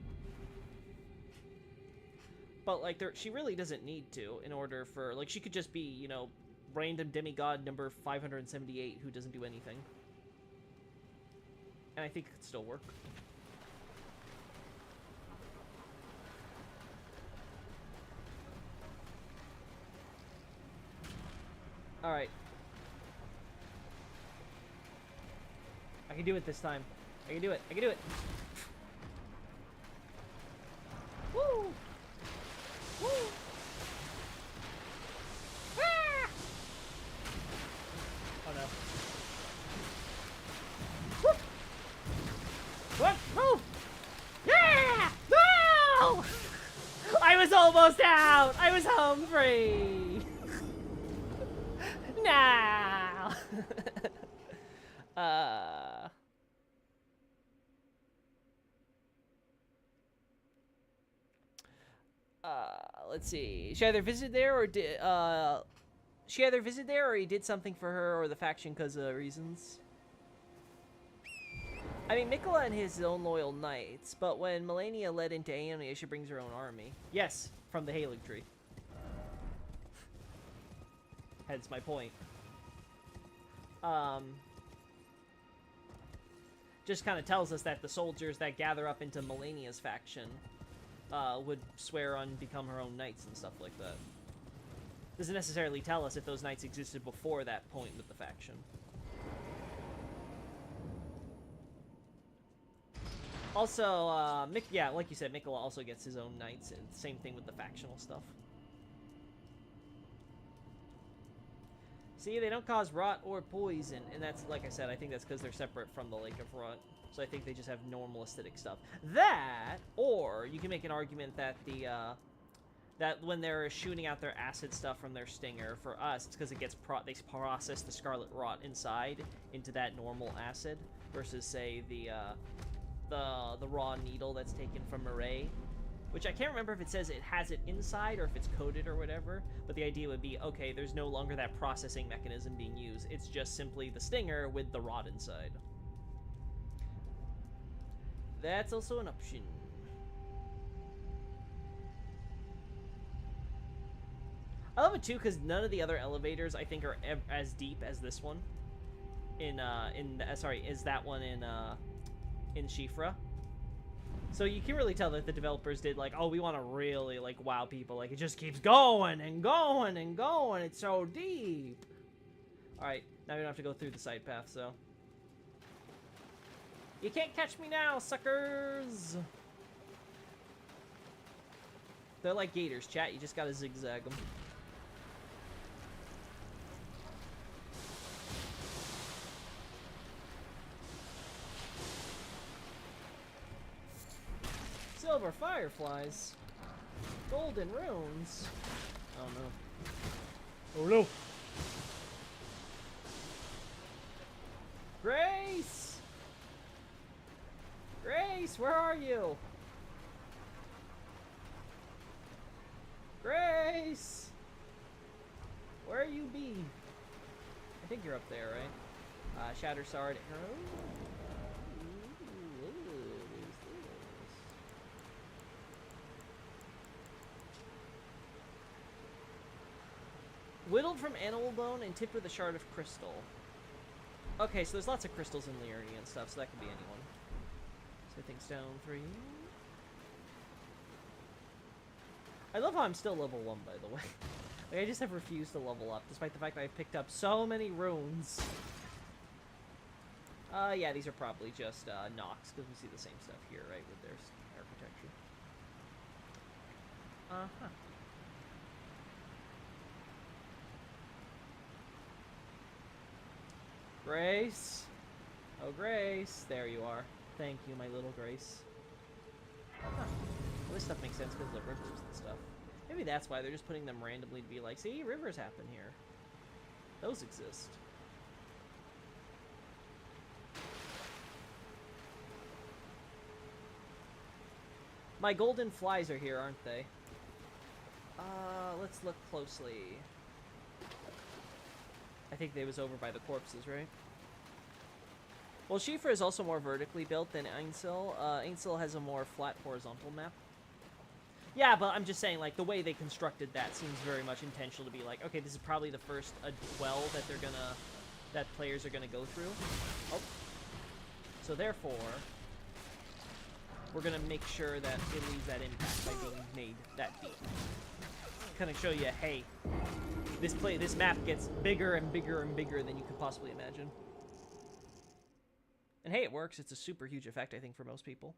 But, like, she really doesn't need to in order for, like, she could just be, you know, random demigod number 578 who doesn't do anything. And I think it could still work. Alright. I can do it this time. I can do it. I can do it. Woo! Woo! Ah! Oh no. Whoop! What? Move! Yeah! No! I was almost out! I was home free! No! Let's see. She either visited there or he did something for her or the faction because of reasons. I mean, Mikola and his own loyal knights, but when Melania led into Aeonia, she brings her own army. Yes, from the Halig tree. Hence my point. Just kind of tells us that the soldiers that gather up into Melania's faction would swear on become her own knights and stuff like that. Doesn't necessarily tell us if those knights existed before that point with the faction. Also, yeah, like you said, Mikola also gets his own knights, and same thing with the factional stuff. See, they don't cause rot or poison, and that's, like I said, I think that's because they're separate from the Lake of Rot. So I think they just have normal acidic stuff. That, or you can make an argument that that when they're shooting out their acid stuff from their stinger, for us, it's because it gets they process the scarlet rot inside into that normal acid, versus say the raw needle that's taken from Murray, which I can't remember if it says it has it inside or if it's coated or whatever, but the idea would be, okay, there's no longer that processing mechanism being used, it's just simply the stinger with the rod inside. That's also an option. I love it too, because none of the other elevators I think are as deep as this one. Is that one in Shifra. So you can really tell that the developers did like, oh, we want to really like wow people. Like it just keeps going and going and going. It's so deep. All right, now we don't have to go through the side path. So you can't catch me now, suckers. They're like gators, chat. You just gotta zigzag them. Silver fireflies. Golden runes. Oh no. Oh no. Grace! Grace, where are you? Grace! Where you be? I think you're up there, right? Shatter Sword arrow. Whittled from animal bone and tipped with a shard of crystal. Okay, so there's lots of crystals in Liurnia and stuff, so that could be anyone. Smithing stone 3. I love how I'm still level 1, by the way. Like, I just have refused to level up, despite the fact that I've picked up so many runes. Yeah, these are probably just Nox, because we see the same stuff here, right, with their architecture. Uh-huh. Grace? Oh, Grace. There you are. Thank you, my little Grace. Huh. Well, this stuff makes sense because of the rivers and stuff. Maybe that's why they're just putting them randomly to be like, see, rivers happen here. Those exist. My golden flies are here, aren't they? Let's look closely. I think they was over by the corpses, right? Well, Shifra is also more vertically built than Ainsil. Ainsil has a more flat horizontal map. Yeah, but I'm just saying, like, the way they constructed that seems very much intentional to be like, okay, this is probably the first well that players are gonna go through. Oh. So therefore, we're gonna make sure that it leaves that impact by being made that deep. Kind of show you, hey, this map gets bigger and bigger and bigger than you could possibly imagine. And hey, it works. It's a super huge effect, I think, for most people.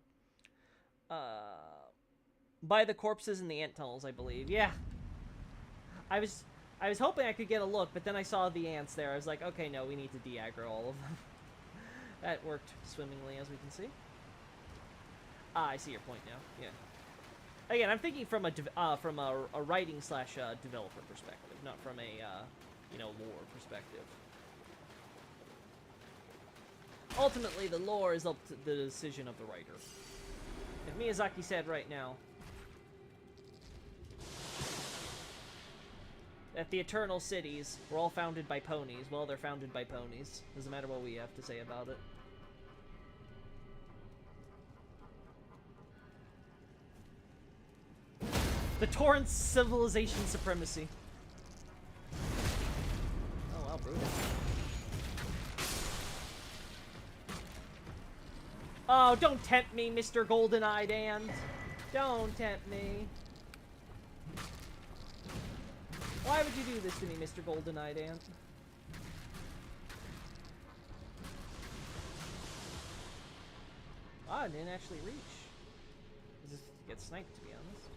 By the corpses in the ant tunnels, I believe. Yeah. I was hoping I could get a look, but then I saw the ants there. I was like, okay, no, we need to de-aggro all of them. That worked swimmingly, as we can see. Ah, I see your point now. Yeah. Again, I'm thinking from a writing / developer perspective, not from a lore perspective. Ultimately, the lore is up to the decision of the writer. If Miyazaki said right now that the eternal cities were all founded by ponies, well, they're founded by ponies. Doesn't matter what we have to say about it. The Torrent's civilization supremacy. Oh, wow, brutal. Oh, don't tempt me, Mr. Golden-Eyed Ant. Don't tempt me. Why would you do this to me, Mr. Golden-Eyed Ant? Ah, I didn't actually reach. This is to get sniped, to be honest.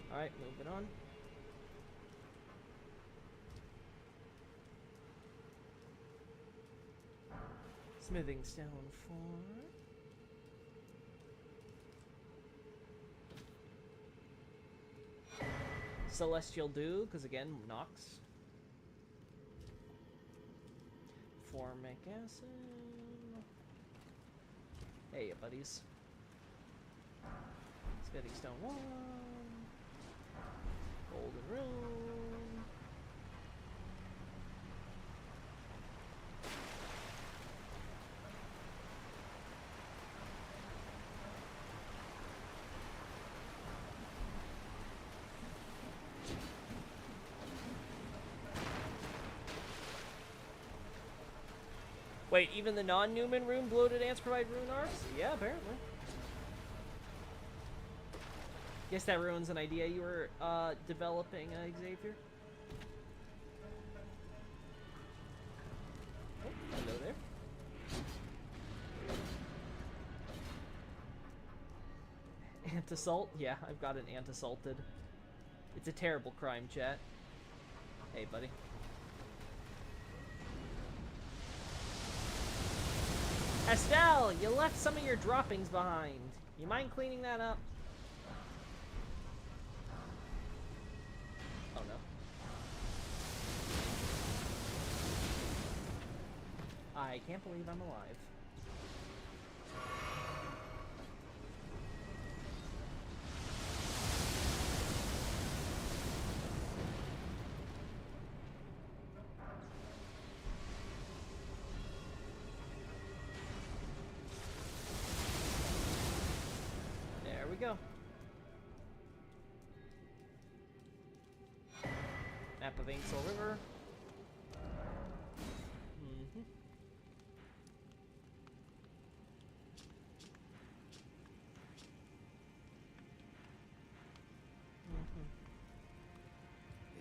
Alright, moving on. Smithing stone 4. Celestial Dew, because again, Nox. Formic acid. Hey, buddies. Smithing stone 1. Golden rune. Wait, even the non-Newman rune bloated ants provide rune arcs? Yeah, apparently. Guess that ruins an idea you were developing, Xavier. Oh, hello there. Ant-assault? Yeah, I've got an ant-assaulted. It's a terrible crime, chat. Hey, buddy. Estelle, you left some of your droppings behind. You mind cleaning that up? Oh no. I can't believe I'm alive. Go. Map of Ainsel River.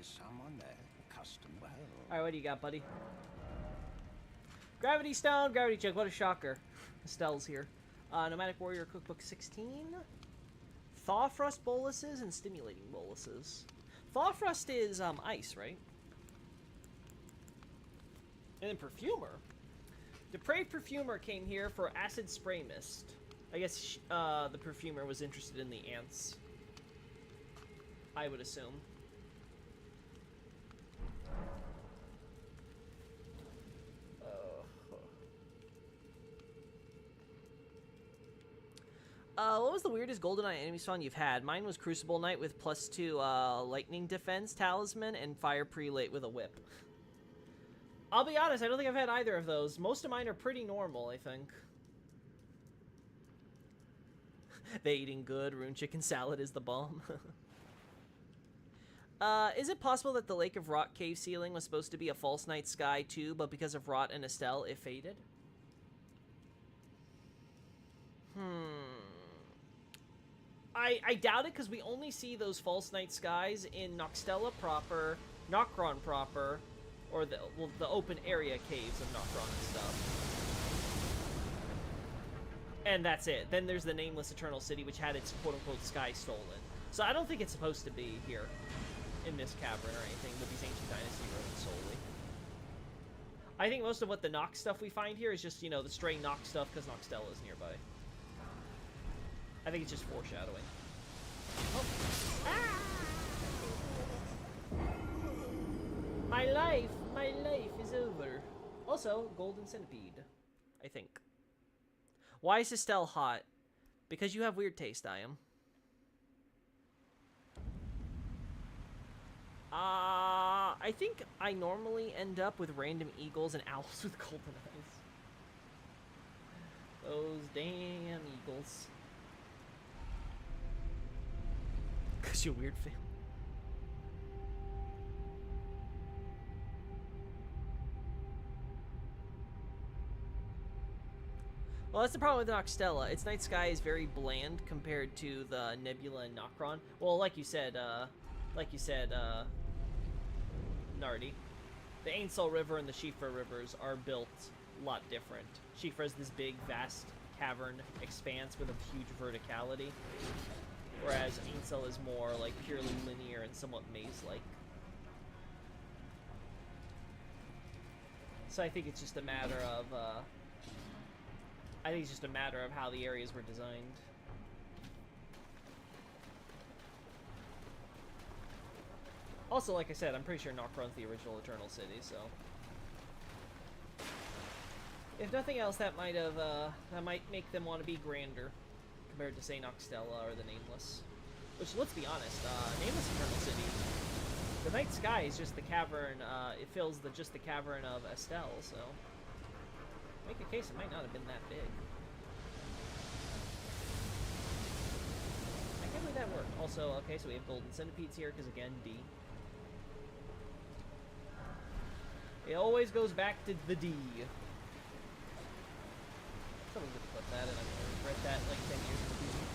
Is someone there? Custom well. Alright, what do you got, buddy? Gravity Stone, Gravity Check. What a shocker. Estelle's here. Nomadic Warrior Cookbook 16. Thawfrust boluses and stimulating boluses. Thawfrust is ice, right? And then Perfumer. Depraved Perfumer came here for Acid Spray Mist. I guess the Perfumer was interested in the ants. I would assume. What was the weirdest GoldenEye enemy spawn you've had? Mine was Crucible Knight with +2 Lightning Defense Talisman and Fire Prelate with a whip. I'll be honest, I don't think I've had either of those. Most of mine are pretty normal, I think. They eating good. Rune chicken salad is the bomb. Is it possible that the Lake of Rot cave ceiling was supposed to be a false night sky too, but because of Rot and Estelle, it faded? I doubt it, because we only see those false night skies in Noxtella proper, Nokron proper, or the open area caves of Nokron and stuff. And that's it. Then there's the Nameless Eternal City, which had its quote-unquote sky stolen. So I don't think it's supposed to be here in this cavern or anything with these Ancient Dynasty ruins solely. I think most of what the Nox stuff we find here is just, you know, the stray Nox stuff because Noxtella is nearby. I think it's just foreshadowing. Oh. Ah! My life is over. Also, Golden Centipede, I think. Why is Estelle hot? Because you have weird taste, I am. I think I normally end up with random eagles and owls with golden eyes. Those damn eagles. Cause you're weird fan. Well, that's the problem with Noxtella. Its night sky is very bland compared to the Nebula and Nocron. Well, like you said, Nardi, the Ainsel River and the Shifra rivers are built a lot different. Shifra is this big, vast cavern expanse with a huge verticality, whereas Ainsel is more like purely linear and somewhat maze-like. So I think it's just a matter of, how the areas were designed. Also, like I said, I'm pretty sure Nocron's the original Eternal City, so if nothing else, that might make them want to be grander compared to, say, Noxtella or the Nameless. Which, let's be honest, Nameless Eternal City, the night sky is just the cavern. It fills just the cavern of Estelle, so make a case it might not have been that big. I can't believe that worked. Also, okay, so we have golden centipedes here, because again, D. It always goes back to the D. Someone's gonna put that, and I'm gonna regret that in like 10 years in the future.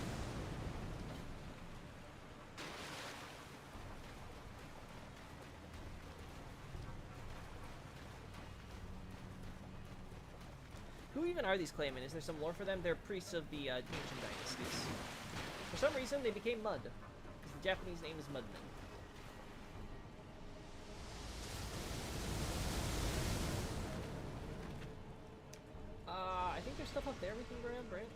Who even are these Claymen? Is there some lore for them? They're priests of the ancient dynasties. For some reason, they became Mud, because the Japanese name is Mudmen. I think there's stuff up there we can grab, right?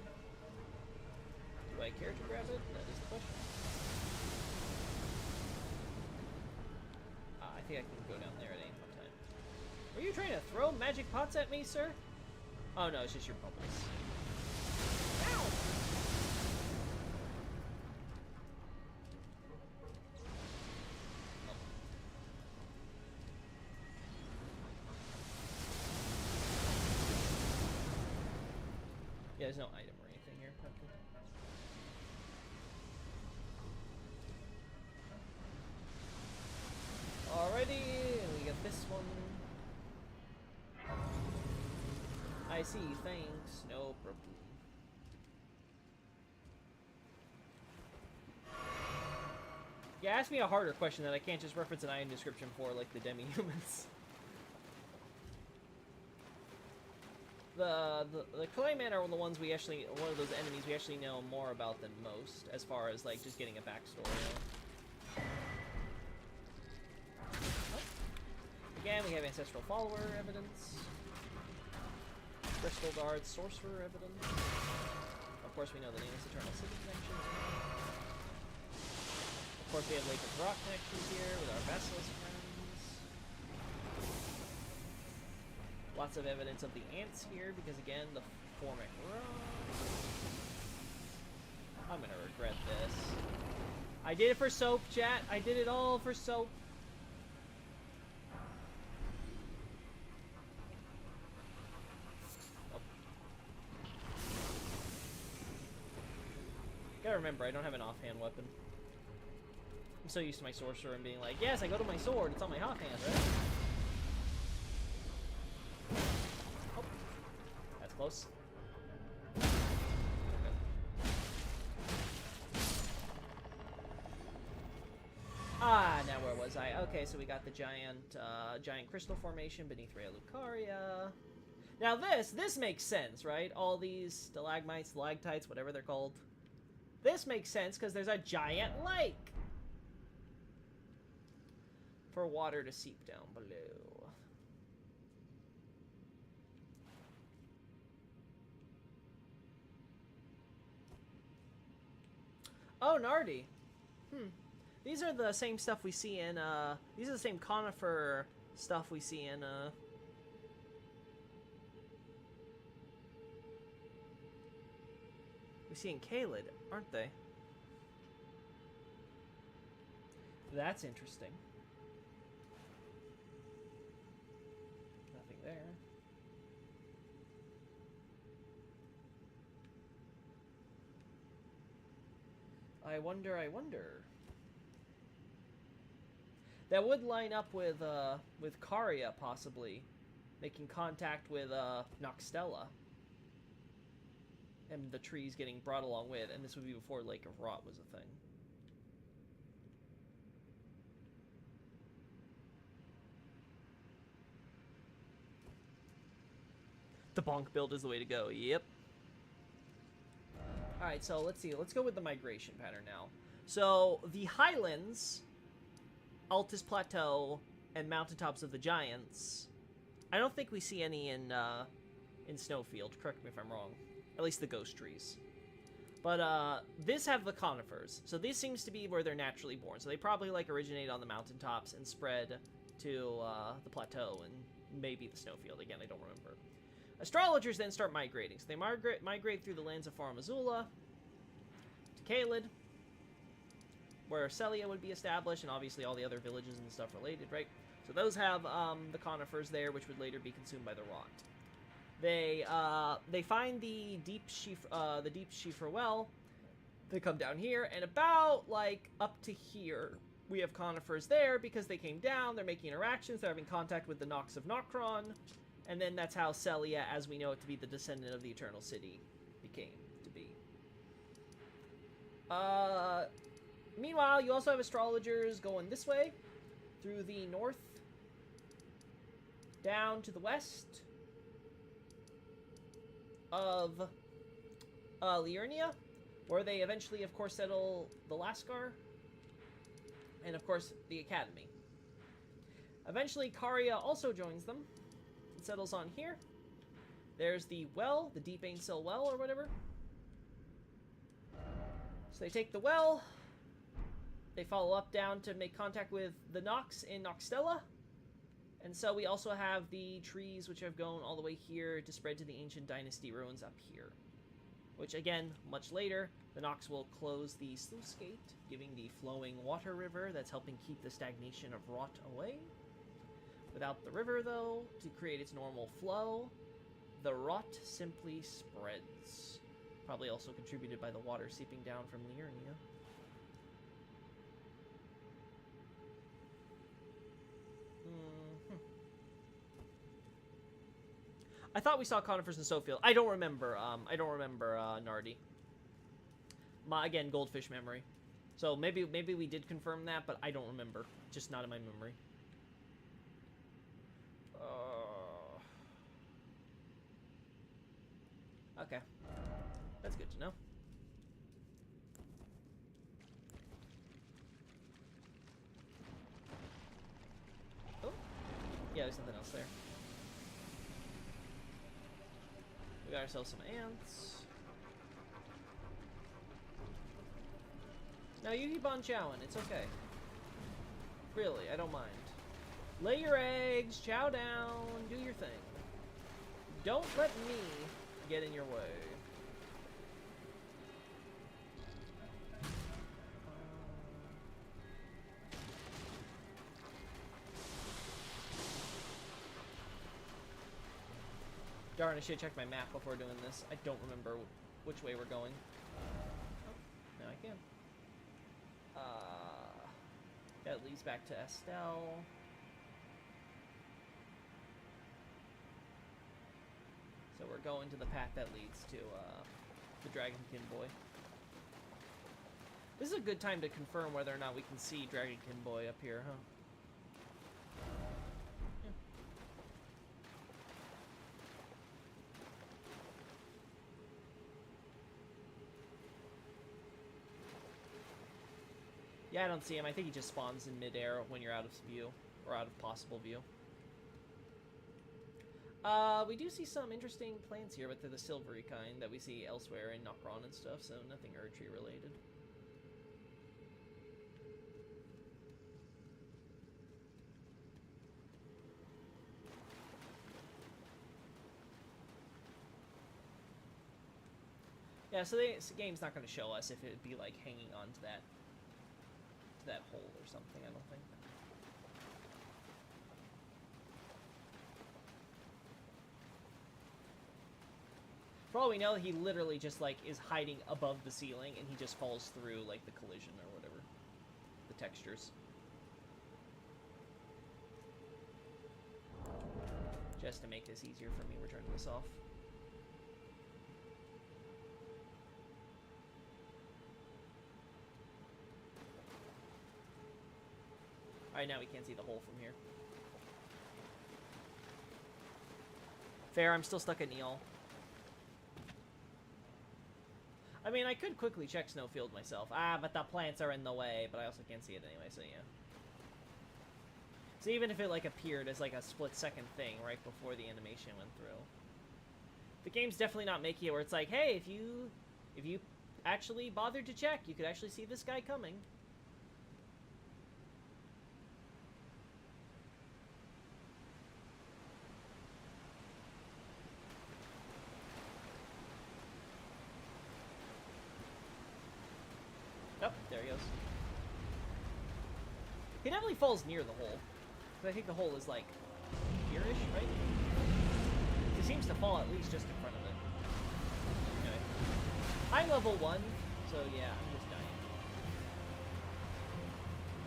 Do I care to grab it? That is the question. I think I can go down there at any time. Are you trying to throw magic pots at me, sir? Oh no, it's just your bubbles. Ow! Yeah, there's no item or anything here. Okay. Alrighty, and we got this one. I see, thanks. No problem. Yeah, ask me a harder question that I can't just reference an item description for, like the demi-humans. The Claymen are the ones one of those enemies we actually know more about than most, as far as like just getting a backstory. Oh. Again, we have ancestral follower evidence, crystal guard sorcerer evidence. Of course, we know the Nameless Eternal City connections. Of course, we have Lake of Rock connections here with our Basilisk friends. Lots of evidence of the ants here, because again, the Formic Rock. I'm gonna regret this. I did it for soap, chat. I did it all for soap. Oh. Gotta remember, I don't have an offhand weapon. I'm so used to my sorcerer and being like, yes, I go to my sword, it's on my offhand, right? Oh, that's close. Okay. Ah, now where was I? Okay, so we got the giant crystal formation beneath Rhea Lucaria. Now this makes sense, right? All these stalagmites, stalactites, whatever they're called. This makes sense because there's a giant lake for water to seep down below. Oh, Nardi. These are the same stuff we see in, these are the same conifer stuff we see in, we see in Caelid, aren't they? That's interesting. Nothing there. I wonder. That would line up with Caria, possibly. Making contact with, Noxtella. And the trees getting brought along with, and this would be before Lake of Rot was a thing. The bonk build is the way to go, yep. Alright, so let's see. Let's go with the migration pattern now. So, the Highlands, Altus Plateau, and Mountaintops of the Giants, I don't think we see any in Snowfield. Correct me if I'm wrong. At least the ghost trees. But, this have the conifers. So this seems to be where they're naturally born. So they probably, like, originate on the mountaintops and spread to, the plateau and maybe the Snowfield. Again, I don't remember. Astrologers then start migrating. So they migrate through the lands of Farum Azula to Caelid, where Celia would be established, and obviously all the other villages and stuff related, right? So those have the conifers there, which would later be consumed by the rot. They find the deep Shifra well. They come down here, and about like up to here, we have conifers there because they came down. They're making interactions. They're having contact with the Nox of Nokron. And then that's how Celia, as we know it to be the descendant of the Eternal City, became to be. Meanwhile, you also have astrologers going this way, through the north, down to the west of Liurnia, where they eventually, of course, settle the Lascar, and, of course, the Academy. Eventually, Caria also joins them. Settles on here. There's the well, the Deep Ainsel well or whatever. So they take the well. They follow up down to make contact with the Nox in Noxtella. And so we also have the trees which have gone all the way here to spread to the ancient dynasty ruins up here. Which again, much later, the Nox will close the sluice gate, giving the flowing water river that's helping keep the stagnation of rot away. Without the river, though, to create its normal flow, the rot simply spreads. Probably also contributed by the water seeping down from Liurnia. I thought we saw conifers in Snowfield. I don't remember. Nardi. Again, goldfish memory. So maybe we did confirm that, but I don't remember. Just not in my memory. Okay. That's good to know. Oh. Yeah, there's nothing else there. We got ourselves some ants. Now you keep on chowing. It's okay. Really, I don't mind. Lay your eggs, chow down, do your thing. Don't let me get in your way. Darn, I should check my map before doing this. I don't remember which way we're going. Oh, now I can. That leads back to Estelle. So we're going to the path that leads to the Dragonkin Boy. This is a good time to confirm whether or not we can see Dragonkin Boy up here, huh? Yeah, I don't see him. I think he just spawns in midair when you're out of view, or out of possible view. We do see some interesting plants here, but they're the silvery kind that we see elsewhere in Nokron and stuff, so nothing Erdtree related. Yeah, so the game's not going to show us if it'd be like hanging on to that hole or something, I don't think. For all we know, he literally just like is hiding above the ceiling and he just falls through like the collision or whatever. The textures. just to make this easier for me, we're turning this off. Alright, now we can't see the hole from here. Fair, I'm still stuck at Neal. I mean, I could quickly check Snowfield myself. Ah, but the plants are in the way, but I also can't see it anyway, so yeah. So even if it, like, appeared as, like, a split-second thing right before the animation went through. The game's definitely not making it where it's like, hey, if you actually bothered to check, you could actually see this guy coming. Oh, there he goes. He definitely falls near the hole. I think the hole is, like, here-ish, right? He seems to fall at least just in front of it. Anyway. I'm level 1, so yeah, I'm just dying.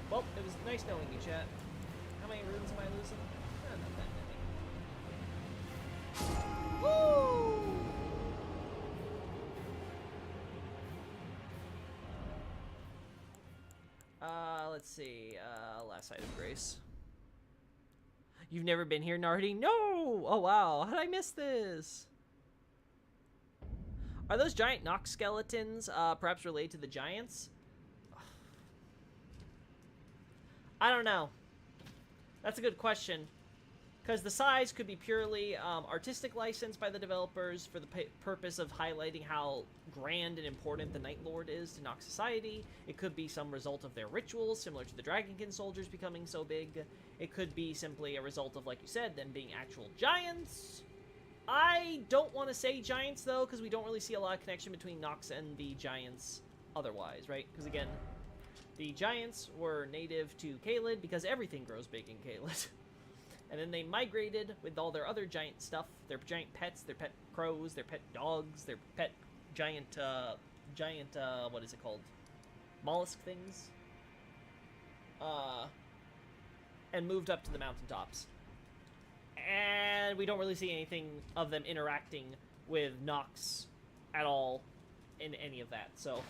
Well, it was nice knowing you, chat. How many runes am I losing? Not that many. Woo! Let's see. Last site of grace. You've never been here, Nardi? No! Oh, wow. How did I miss this? Are those giant Nox skeletons perhaps related to the giants? I don't know. That's a good question. Because the size could be purely artistic license by the developers for the purpose of highlighting how grand and important the Night Lord is to Nox society. It could be some result of their rituals, similar to the Dragonkin soldiers becoming so big. It could be simply a result of, like you said, them being actual giants. I don't want to say giants, though, because we don't really see a lot of connection between Nox and the giants otherwise, right? Because, again, the giants were native to Caelid because everything grows big in Caelid. And then they migrated with all their other giant stuff, their giant pets, their pet crows, their pet dogs, their pet giant, what is it called? Mollusk things. And moved up to the mountaintops. And we don't really see anything of them interacting with Nox at all in any of that. So,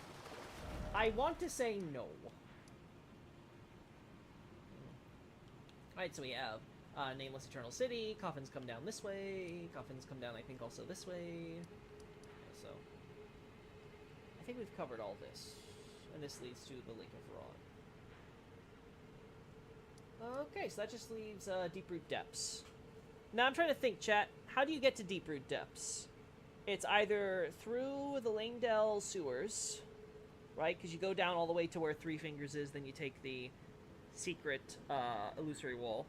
I want to say no. Alright, so we have Nameless Eternal City. Coffins come down this way. Coffins come down, I think, also this way. So, I think we've covered all this. And this leads to the Lake of Rod. Okay, so that just leaves Deeproot Depths. Now, I'm trying to think, chat. How do you get to Deeproot Depths? It's either through the Langdell sewers, right? Because you go down all the way to where Three Fingers is, then you take the secret illusory wall.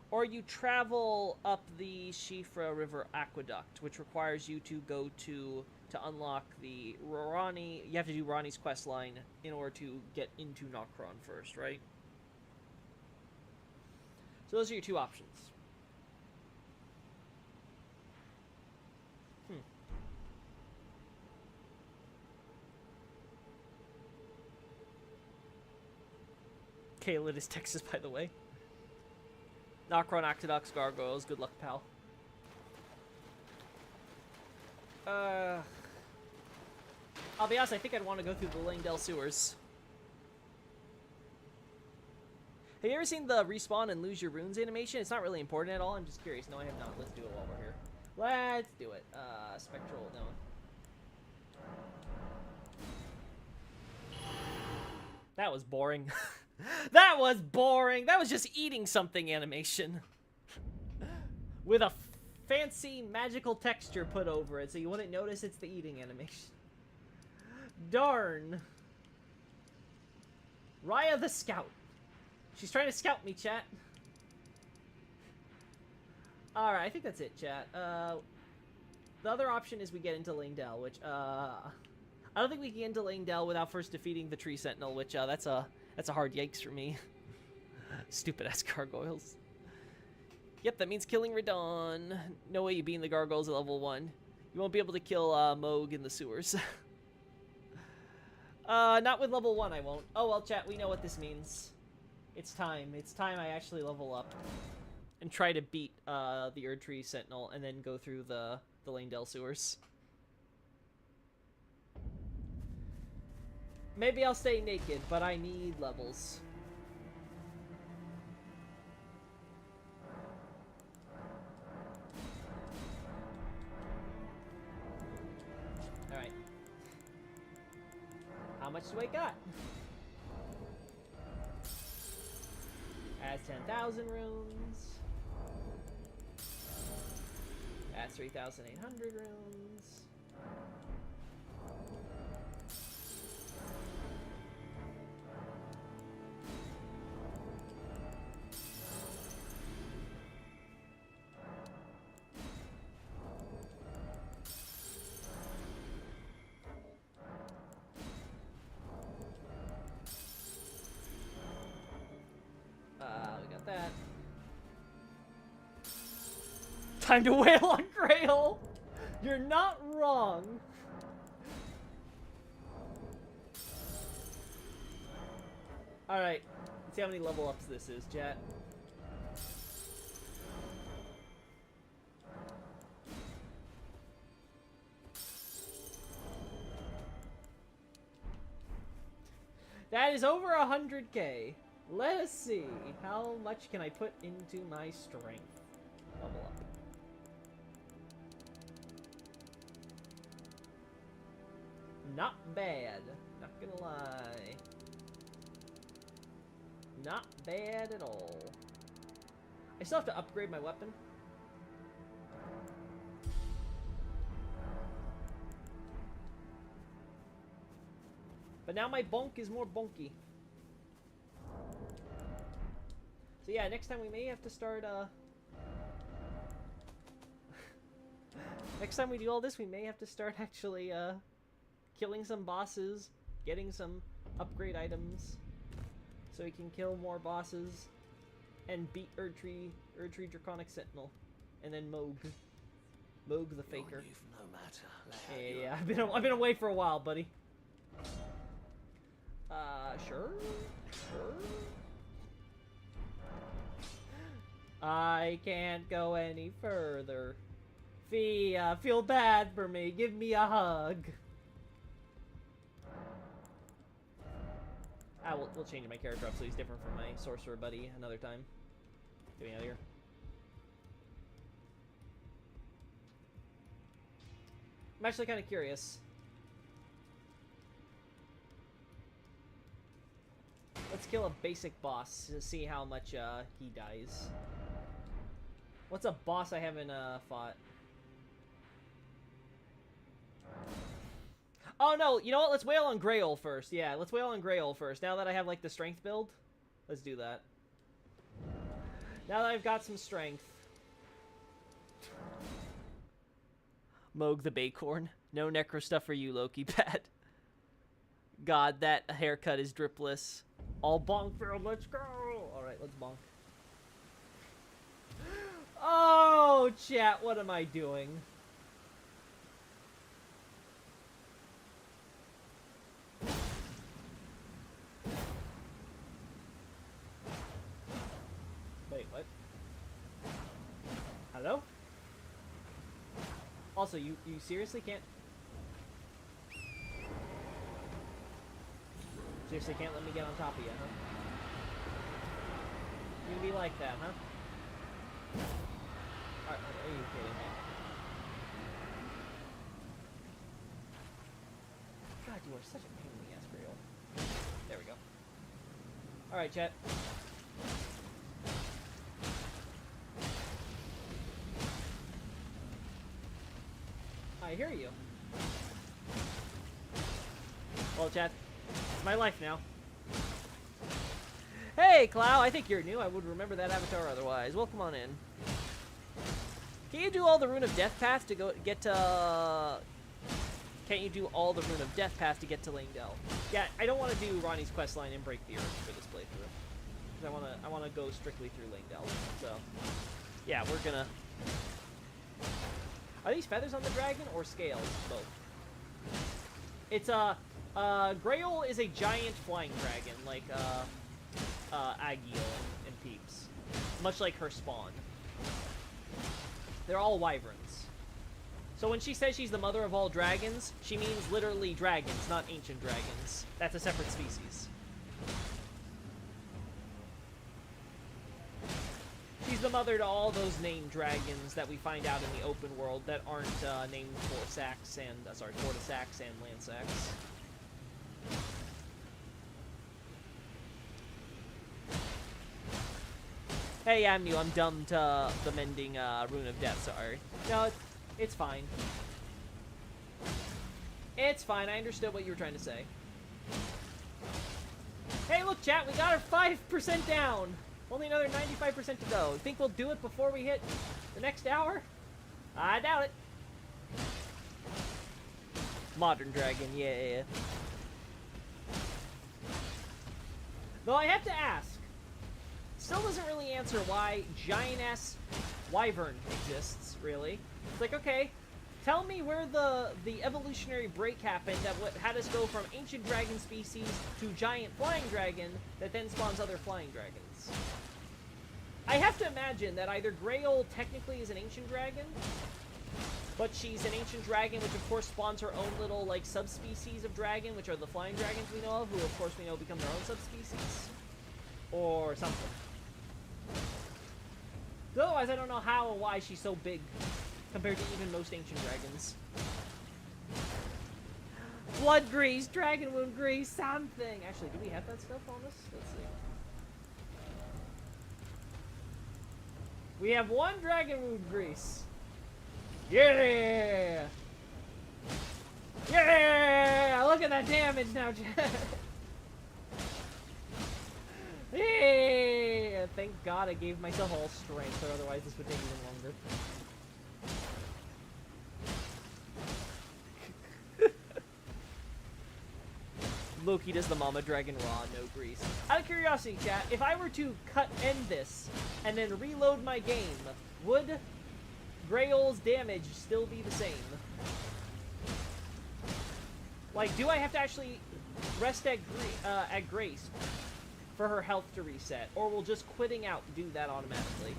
Or you travel up the Shifra River Aqueduct, which requires you to go to unlock the Rani. You have to do Rani's quest line in order to get into Nokron first, right? So those are your two options. Caelid is Texas, by the way. Nokron, Octodox, Gargoyles, good luck, pal. I'll be honest, I think I'd want to go through the Langdell sewers. Have you ever seen the respawn and lose your runes animation? It's not really important at all, I'm just curious. No, I have not. Let's do it while we're here. Let's do it. Spectral, no. That was boring. That was boring. That was just eating something animation. With a fancy magical texture put over it, so you wouldn't notice it's the eating animation. Darn. Raya the Scout. She's trying to scout me, chat. Alright, I think that's it, chat. The other option is we get into Langdell, which, I don't think we can get into Langdell without first defeating the Tree Sentinel, which, that's a hard yikes for me. Stupid-ass gargoyles. Yep, that means killing Radon. No way you beat the gargoyles at level 1. You won't be able to kill, Moog in the sewers. Not with level 1, I won't. Oh, well, chat, we know what this means. It's time. It's time I actually level up. and try to beat the Erdtree Sentinel, and then go through the Langdell sewers. Maybe I'll stay naked, but I need levels. Alright. How much do I got? That's 10,000 runes. That's 3,800 runes. We got that. Time to wail on Grail! You're not wrong. Alright, let's see how many level ups this is, chat. That is over 100k. Let us see. How much can I put into my strength? Level up. Not bad. Not gonna lie. Not bad at all. I still have to upgrade my weapon. But now my bonk is more bonky. So yeah, next time we may have to start, next time we do all this, we may have to start actually, killing some bosses, getting some upgrade items, so we can kill more bosses, and beat Erdtree Draconic Sentinel, and then Moog the Faker. No matter. Yeah, I've been away for a while, buddy. Sure. I can't go any further. Fia, feel bad for me. Give me a hug. We'll change my character up so he's different from my sorcerer buddy another time. Get me out of here. I'm actually kind of curious. Let's kill a basic boss to see how much he dies. What's a boss I haven't fought? Oh no, you know what? Let's wail on Grail first. Yeah, let's wail on Grail first. Now that I have like the strength build, let's do that. Now that I've got some strength. Moog the Bacorn. No necro stuff for you, Loki Pat. God, that haircut is dripless. All bonk filled, let's go! Alright, let's bonk. Oh, chat, what am I doing? Wait, what? Hello? Also, you seriously can't... Seriously can't let me get on top of you, huh? You can be like that, huh? Are you kidding me? God, you are such a pain in the ass, Grail. There we go. Alright, chat. I hear you. Well, chat. It's my life now. Hey, Clow, I think you're new. I would remember that avatar otherwise. Welcome on in. Can you do all the Rune of Death path to get to... Can't you do all the Rune of Death path to get to Langdell? Yeah, I don't want to do Ronnie's questline and break the earth for this playthrough. Because I want to go strictly through Langdell. So, yeah, we're gonna... Are these feathers on the dragon or scales? Both. It's Grail is a giant flying dragon, like Agiel and Peeps. Much like her spawn. They're all wyverns. So when she says she's the mother of all dragons, she means literally dragons, not ancient dragons. That's a separate species. She's the mother to all those named dragons that we find out in the open world that aren't named Forsax and Tortosax and Landsax. Hey, I'm new. I'm dumb to the mending Rune of Death. Sorry. No, it's fine. It's fine. I understood what you were trying to say. Hey, look, chat. We got our 5% down. Only another 95% to go. Think we'll do it before we hit the next hour? I doubt it. Modern Dragon, yeah. Though I have to ask, still doesn't really answer why Giant-ass Wyvern exists, really. It's like, okay, tell me where the evolutionary break happened that had us go from ancient dragon species to giant flying dragon that then spawns other flying dragons. I have to imagine that either Grail technically is an ancient dragon, but she's an ancient dragon, which of course spawns her own little, like, subspecies of dragon, which are the flying dragons we know of, who of course we know become their own subspecies. Or something. Otherwise, I don't know how or why she's so big compared to even most ancient dragons. Blood grease, dragon wound grease, something. Actually, do we have that stuff on us? Let's see. We have one dragon wound grease. Yeah! Yeah! Look at that damage now, Jack. Yeah! Thank God I gave myself all strength, or otherwise this would take even longer. Loki does the mama dragon raw, no grease. Out of curiosity, chat, if I were to end this and then reload my game, would Grail's damage still be the same? Like, do I have to actually rest at Grace for her health to reset, or will just quitting out do that automatically?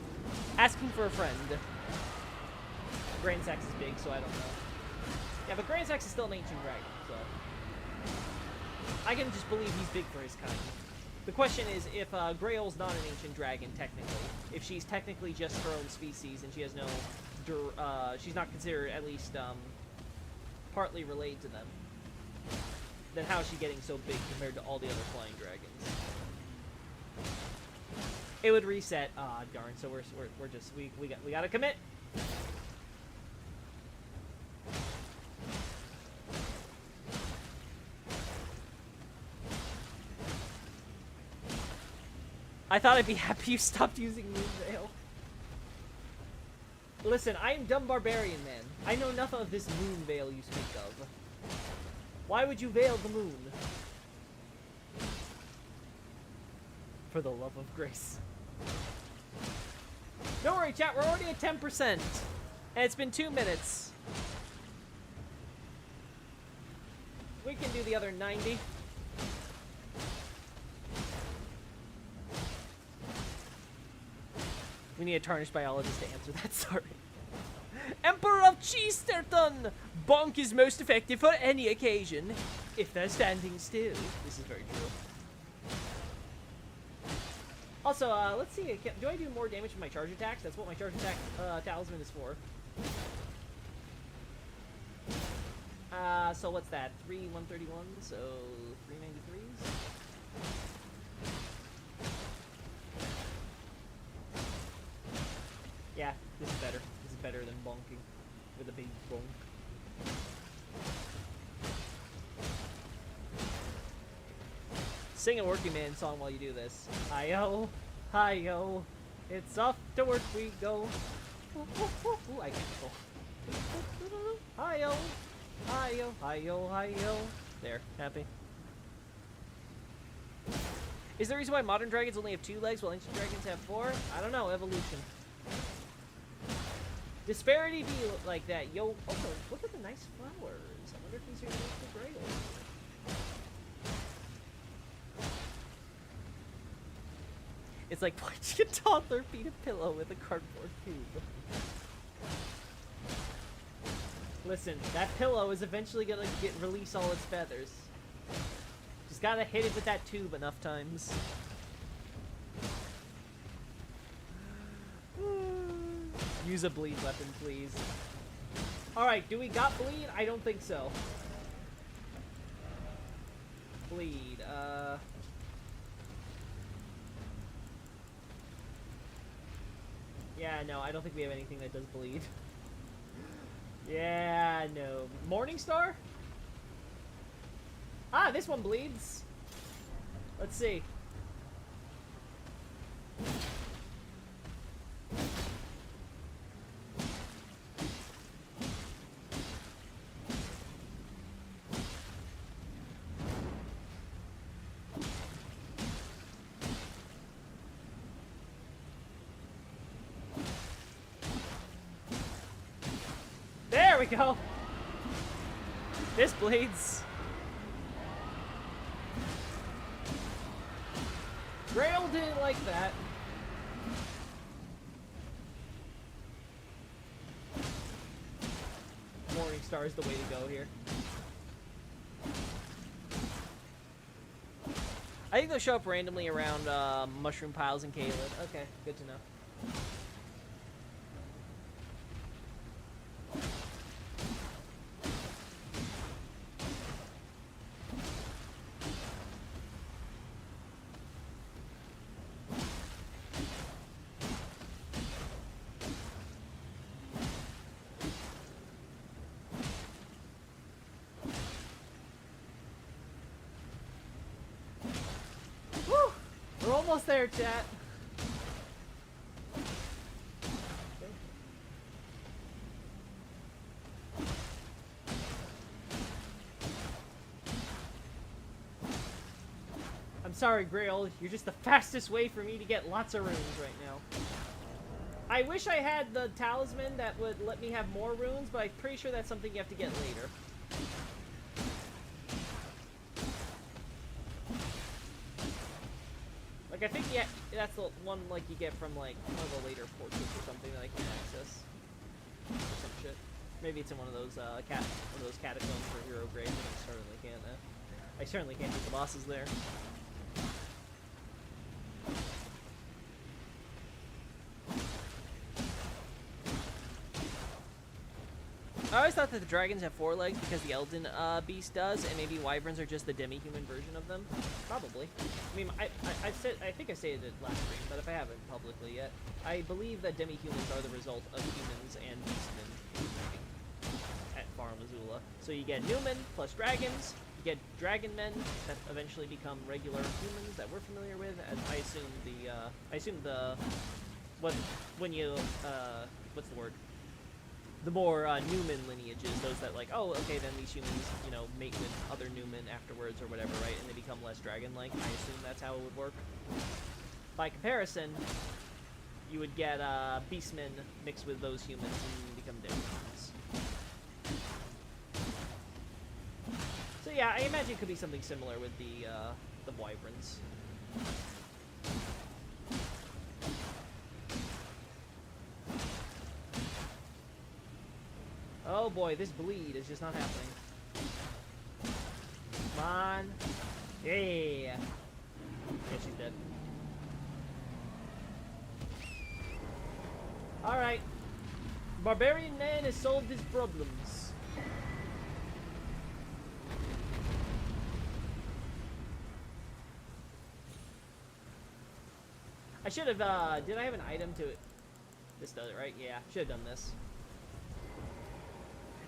Asking for a friend. Grandsax is big, so I don't know. Yeah, but Grandsax is still an ancient dragon, so I can just believe he's big for his kind. The question is if Grail's not an ancient dragon, technically. If she's technically just her own species and she has no... she's not considered at least partly related to them, then how is she getting so big compared to all the other flying dragons? It would reset. Ah, darn. So we're just... We gotta commit! I thought I'd be happy you stopped using Moon Veil. Listen, I'm dumb barbarian, man. I know nothing of this Moon Veil you speak of. Why would you veil the moon? For the love of grace. Don't worry, chat. We're already at 10%. And it's been 2 minutes. We can do the other 90. We need a tarnished biologist to answer that, sorry. Emperor of Cheesterton! Bonk is most effective for any occasion, if they're standing still. This is very true. Also, let's see, do I do more damage with my charge attacks? That's what my charge attack talisman is for. So what's that? 131, so 393s? Yeah, this is better. This is better than bonking with a big bonk. Sing a working man song while you do this. Hi-yo, hi-yo, it's off to work we go. Ooh, I can't go. Hi-yo, hi-yo, hi-yo, hi-yo. There, happy. Is there a reason why modern dragons only have 2 legs while ancient dragons have 4? I don't know, evolution. Disparity be like that. Yo, also, look at the nice flowers. I wonder if these are unique to Grail. It's like watching a toddler feed a pillow with a cardboard tube. Listen, that pillow is eventually gonna release all its feathers. Just gotta hit it with that tube enough times. Use a bleed weapon, please. Alright, do we got bleed? I don't think so. Bleed, yeah, no, I don't think we have anything that does bleed. Yeah, no. Morningstar? Ah, this one bleeds. Let's see. There we go. This bleeds. Grail didn't like that. Morningstar is the way to go here. I think they'll show up randomly around mushroom piles and Caleb. Okay, good to know. We're almost there, chat. I'm sorry, Grail. You're just the fastest way for me to get lots of runes right now. I wish I had the talisman that would let me have more runes, but I'm pretty sure that's something you have to get later. Like, I think, yeah, that's the one, like, you get from, like, one of the later portraits or something that I can't access. Or some shit. Maybe it's in one of those, catacombs for Hero Grade. I certainly can't beat the bosses there. I always thought that the dragons have 4 legs because the Elden beast does, and maybe wyverns are just the demi-human version of them. Probably. I mean, I think I stated it last stream, but if I haven't publicly yet, I believe that demi-humans are the result of humans and beastmen at Farm Azula. So you get Newman plus dragons, you get dragon men that eventually become regular humans that we're familiar with, and I assume what's the word? The more Newman lineages, those that like, oh, okay, then these humans, you know, mate with other Newman afterwards or whatever, right? And they become less dragon-like. I assume that's how it would work. By comparison, you would get beastmen mixed with those humans and become demi-humans. So yeah, I imagine it could be something similar with the wyverns. Oh boy, this bleed is just not happening. Come on. Yeah. Yeah, she's dead. Alright. Barbarian man has solved his problems. I should have, did I have an item to it? This does it, right? Yeah, should have done this.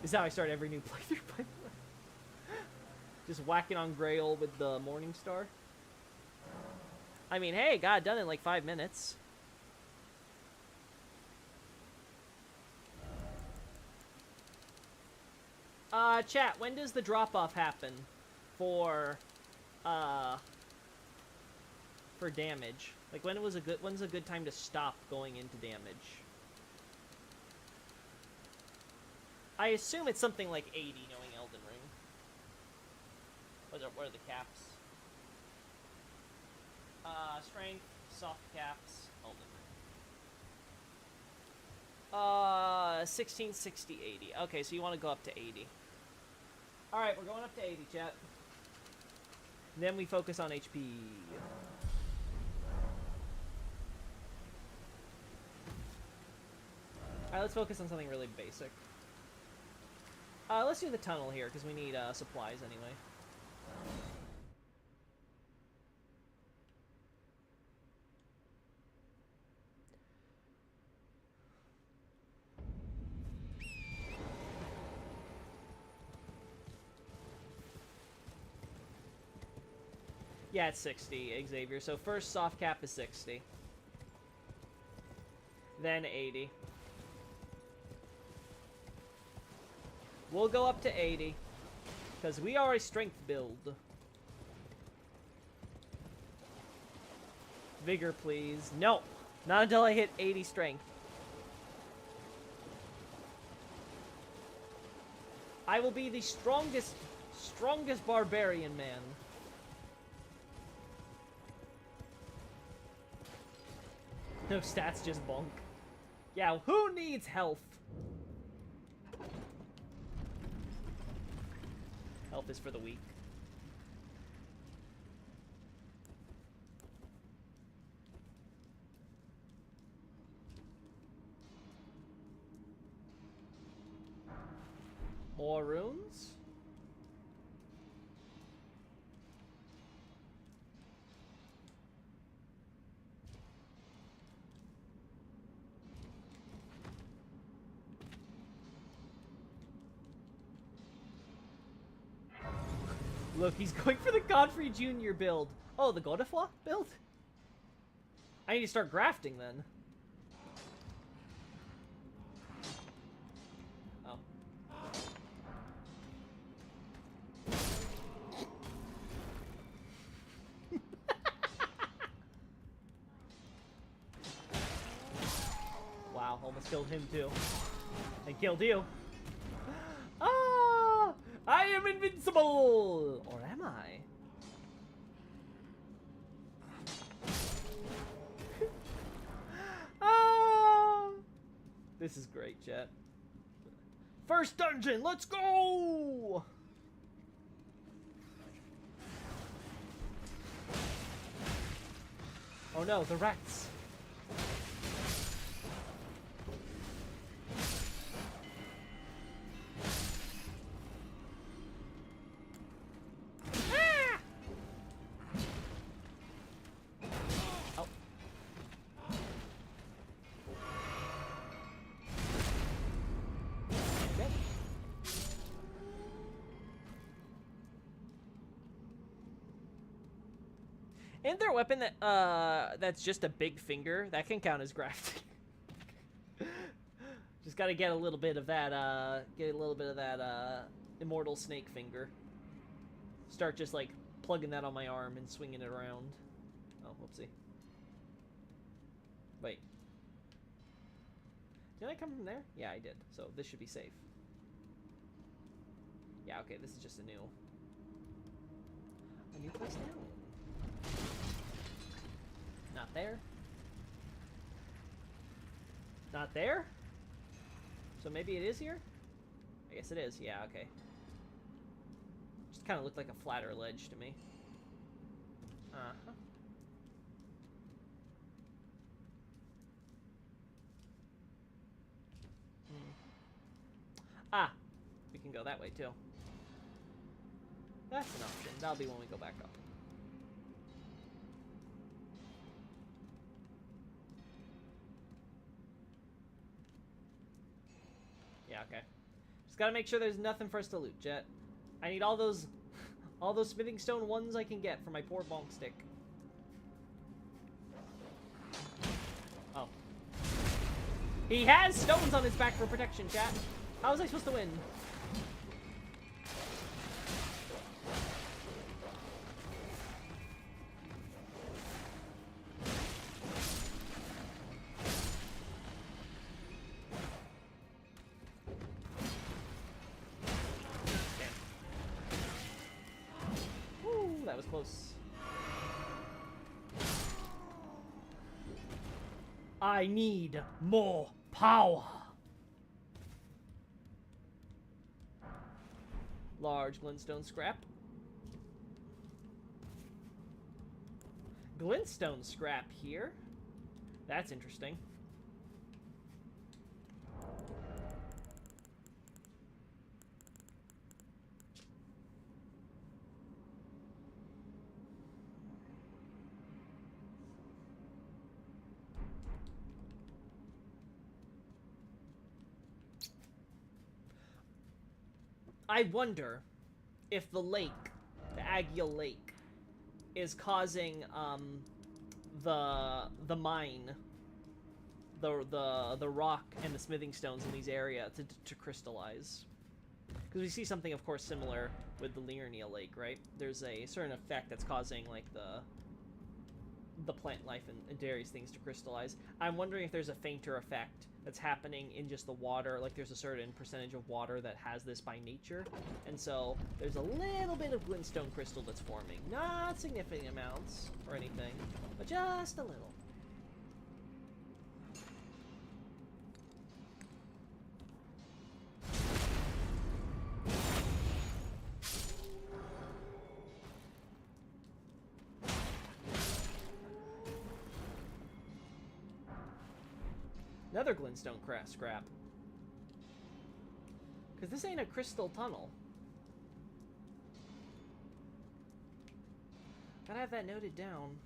This is how I start every new playthrough, by the way. Just whacking on Grail with the Morningstar. I mean, hey, got it done in like 5 minutes. Chat, when does the drop-off happen for damage? Like, when's a good time to stop going into damage? I assume it's something like 80, knowing Elden Ring. What are the caps? Strength, Soft caps. Elden Ring. 16, 60, 80. Okay, so you want to go up to 80. Alright, we're going up to 80, chat. Then we focus on HP. Alright, let's focus on something really basic. Let's do the tunnel here, because we need supplies anyway. Yeah, it's 60, Xavier. So first soft cap is 60. Then 80. We'll go up to 80. Because we are a strength build. Vigor, please. No! Not until I hit 80 strength. I will be the strongest barbarian man. No stats, just bonk. Yeah, who needs health? Health is for the weak. More runes? Look, he's going for the Godfrey Jr. build. Oh, the Godefroy build? I need to start grafting then. Oh. Wow, almost killed him too. And killed you. Ah! I am invincible! Or am I? Ah! This is great, chat. First dungeon, let's go! Oh no, the rats. Isn't there a weapon that that's just a big finger? That can count as grafting. Just gotta get a little bit of that, immortal snake finger. Start just, like, plugging that on my arm and swinging it around. Oh, whoopsie. Wait. Did I come from there? Yeah, I did. So this should be safe. Yeah, okay, this is just a new place now. Not there. Not there? So maybe it is here? I guess it is. Yeah, okay. Just kind of looked like a flatter ledge to me. Uh-huh. Ah! We can go that way, too. That's an option. That'll be when we go back up. Yeah, okay. Just gotta make sure there's nothing for us to loot, Jet. I need all those smithing stone ones I can get for my poor bonk stick. Oh. He has stones on his back for protection, chat. How was I supposed to win? That was close. I need more power. Large glintstone scrap. Glintstone scrap here. That's interesting. I wonder if the lake, the Agial Lake, is causing the mine, the rock and the smithing stones in these areas to crystallize. Because we see something, of course, similar with the Liurnia Lake, right? There's a certain effect that's causing like the plant life and various things to crystallize. I'm wondering if there's a fainter effect that's happening in just the water. Like there's a certain percentage of water that has this by nature, and so there's a little bit of glintstone crystal that's forming. Not significant amounts or anything, but just a little. Another glintstone scrap. Because this ain't a crystal tunnel. Gotta have that noted down.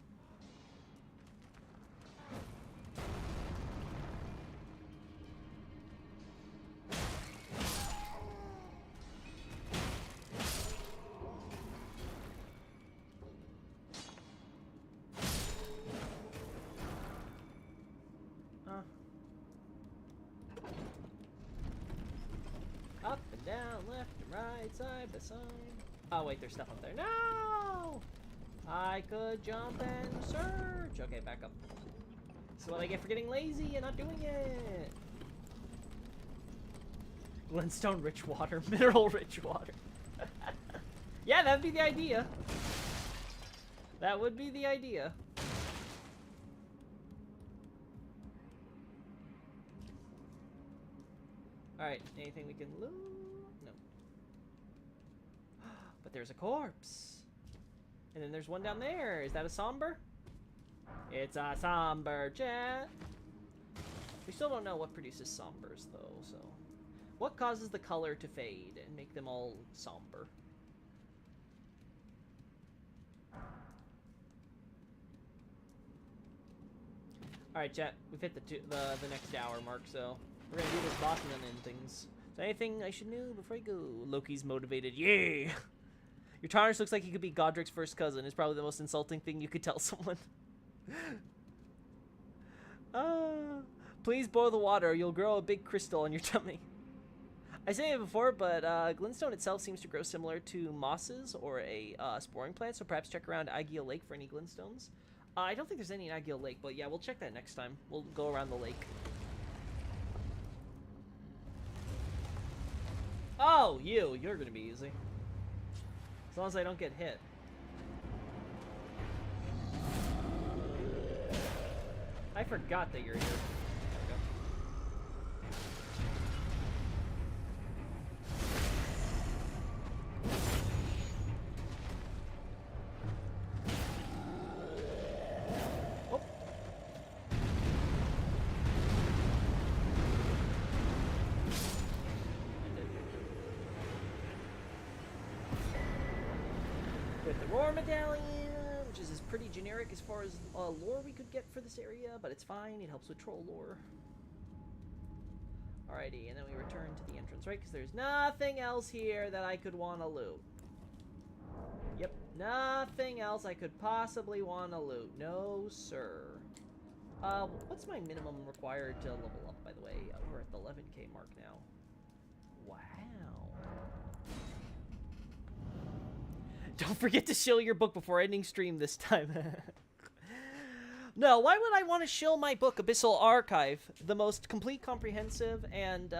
Up and down, left and right, side by side. Oh wait, there's stuff up there. No! I could jump and search. Okay, back up. This is what I get for getting lazy and not doing it. Glintstone rich water, mineral rich water. Yeah, that'd be the idea. That would be the idea. Alright, anything we can loot? No. But there's a corpse. And then there's one down there. Is that a somber? It's a somber, chat. We still don't know what produces sombers, though, so... What causes the color to fade and make them all somber? Alright, chat. We've hit the next hour mark, so... We're gonna do this boss and then end things. Is there anything I should know before I go? Loki's motivated. Yay! Your Tarnish looks like he could be Godric's first cousin. It's probably the most insulting thing you could tell someone. Please boil the water or you'll grow a big crystal on your tummy. I said it before, but glintstone itself seems to grow similar to mosses or a sporing plant, so perhaps check around Agial Lake for any glintstones. I don't think there's any in Agial Lake, but yeah, we'll check that next time. We'll go around the lake. Oh, you're gonna be easy. As long as I don't get hit. I forgot that you're here. Medallion, which is pretty generic as far as lore we could get for this area, but it's fine. It helps with troll lore. Alrighty, and then we return to the entrance, right? Because there's nothing else here that I could want to loot. Yep, nothing else I could possibly want to loot. No, sir. What's my minimum required to level up, by the way? We're at the 11k mark now. Wow. Don't forget to shill your book before ending stream this time. No, why would I want to shill my book, Abyssal Archive, the most complete, comprehensive, and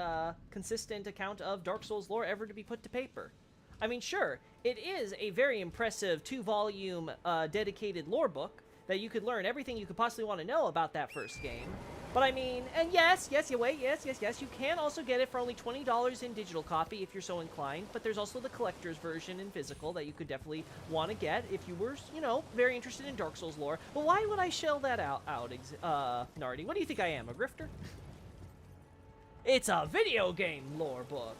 consistent account of Dark Souls lore ever to be put to paper? I mean, sure, it is a very impressive 2-volume dedicated lore book that you could learn everything you could possibly want to know about that first game. But I mean, and yes, you can also get it for only $20 in digital copy if you're so inclined, but there's also the collector's version in physical that you could definitely want to get if you were, you know, very interested in Dark Souls lore. But why would I shell that out, Nardi? What do you think I am, a grifter? It's a video game lore book.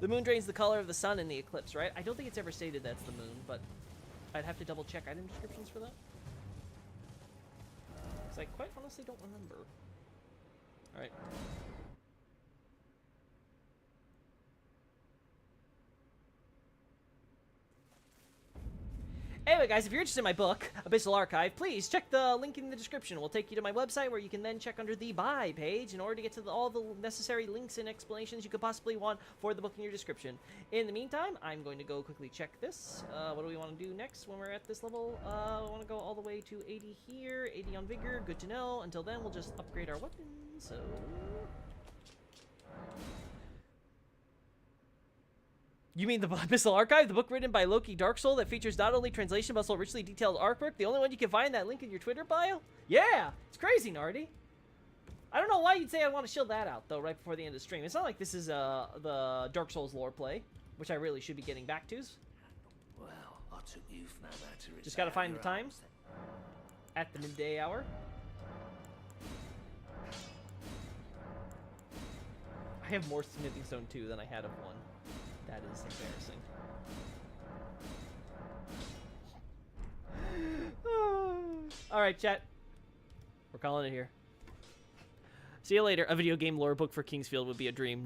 The moon drains the color of the sun in the eclipse, right? I don't think it's ever stated that's the moon, but I'd have to double check item descriptions for that. Because I quite honestly don't remember. Alright. Anyway, guys, if you're interested in my book, Abyssal Archive, please check the link in the description. We'll take you to my website where you can then check under the buy page in order to get to all the necessary links and explanations you could possibly want for the book in your description. In the meantime, I'm going to go quickly check this. What do we want to do next when we're at this level? I want to go all the way to 80 here, 80 on Vigor, good to know. Until then, we'll just upgrade our weapons, so... You mean the Abyssal Archive, the book written by Loki Darksoul that features not only translation but also richly detailed artwork? The only one you can find that link in your Twitter bio? Yeah! It's crazy, Nardi. I don't know why you'd say I want to shield that out, though, right before the end of the stream. It's not like this is the Dark Souls lore play, which I really should be getting back to. Well, I took you from that to Just gotta find the time. At the midday hour. I have more Smithing Stone 2 than I had of 1. That is embarrassing. Alright, chat. We're calling it here. See you later. A video game lore book for Kingsfield would be a dream.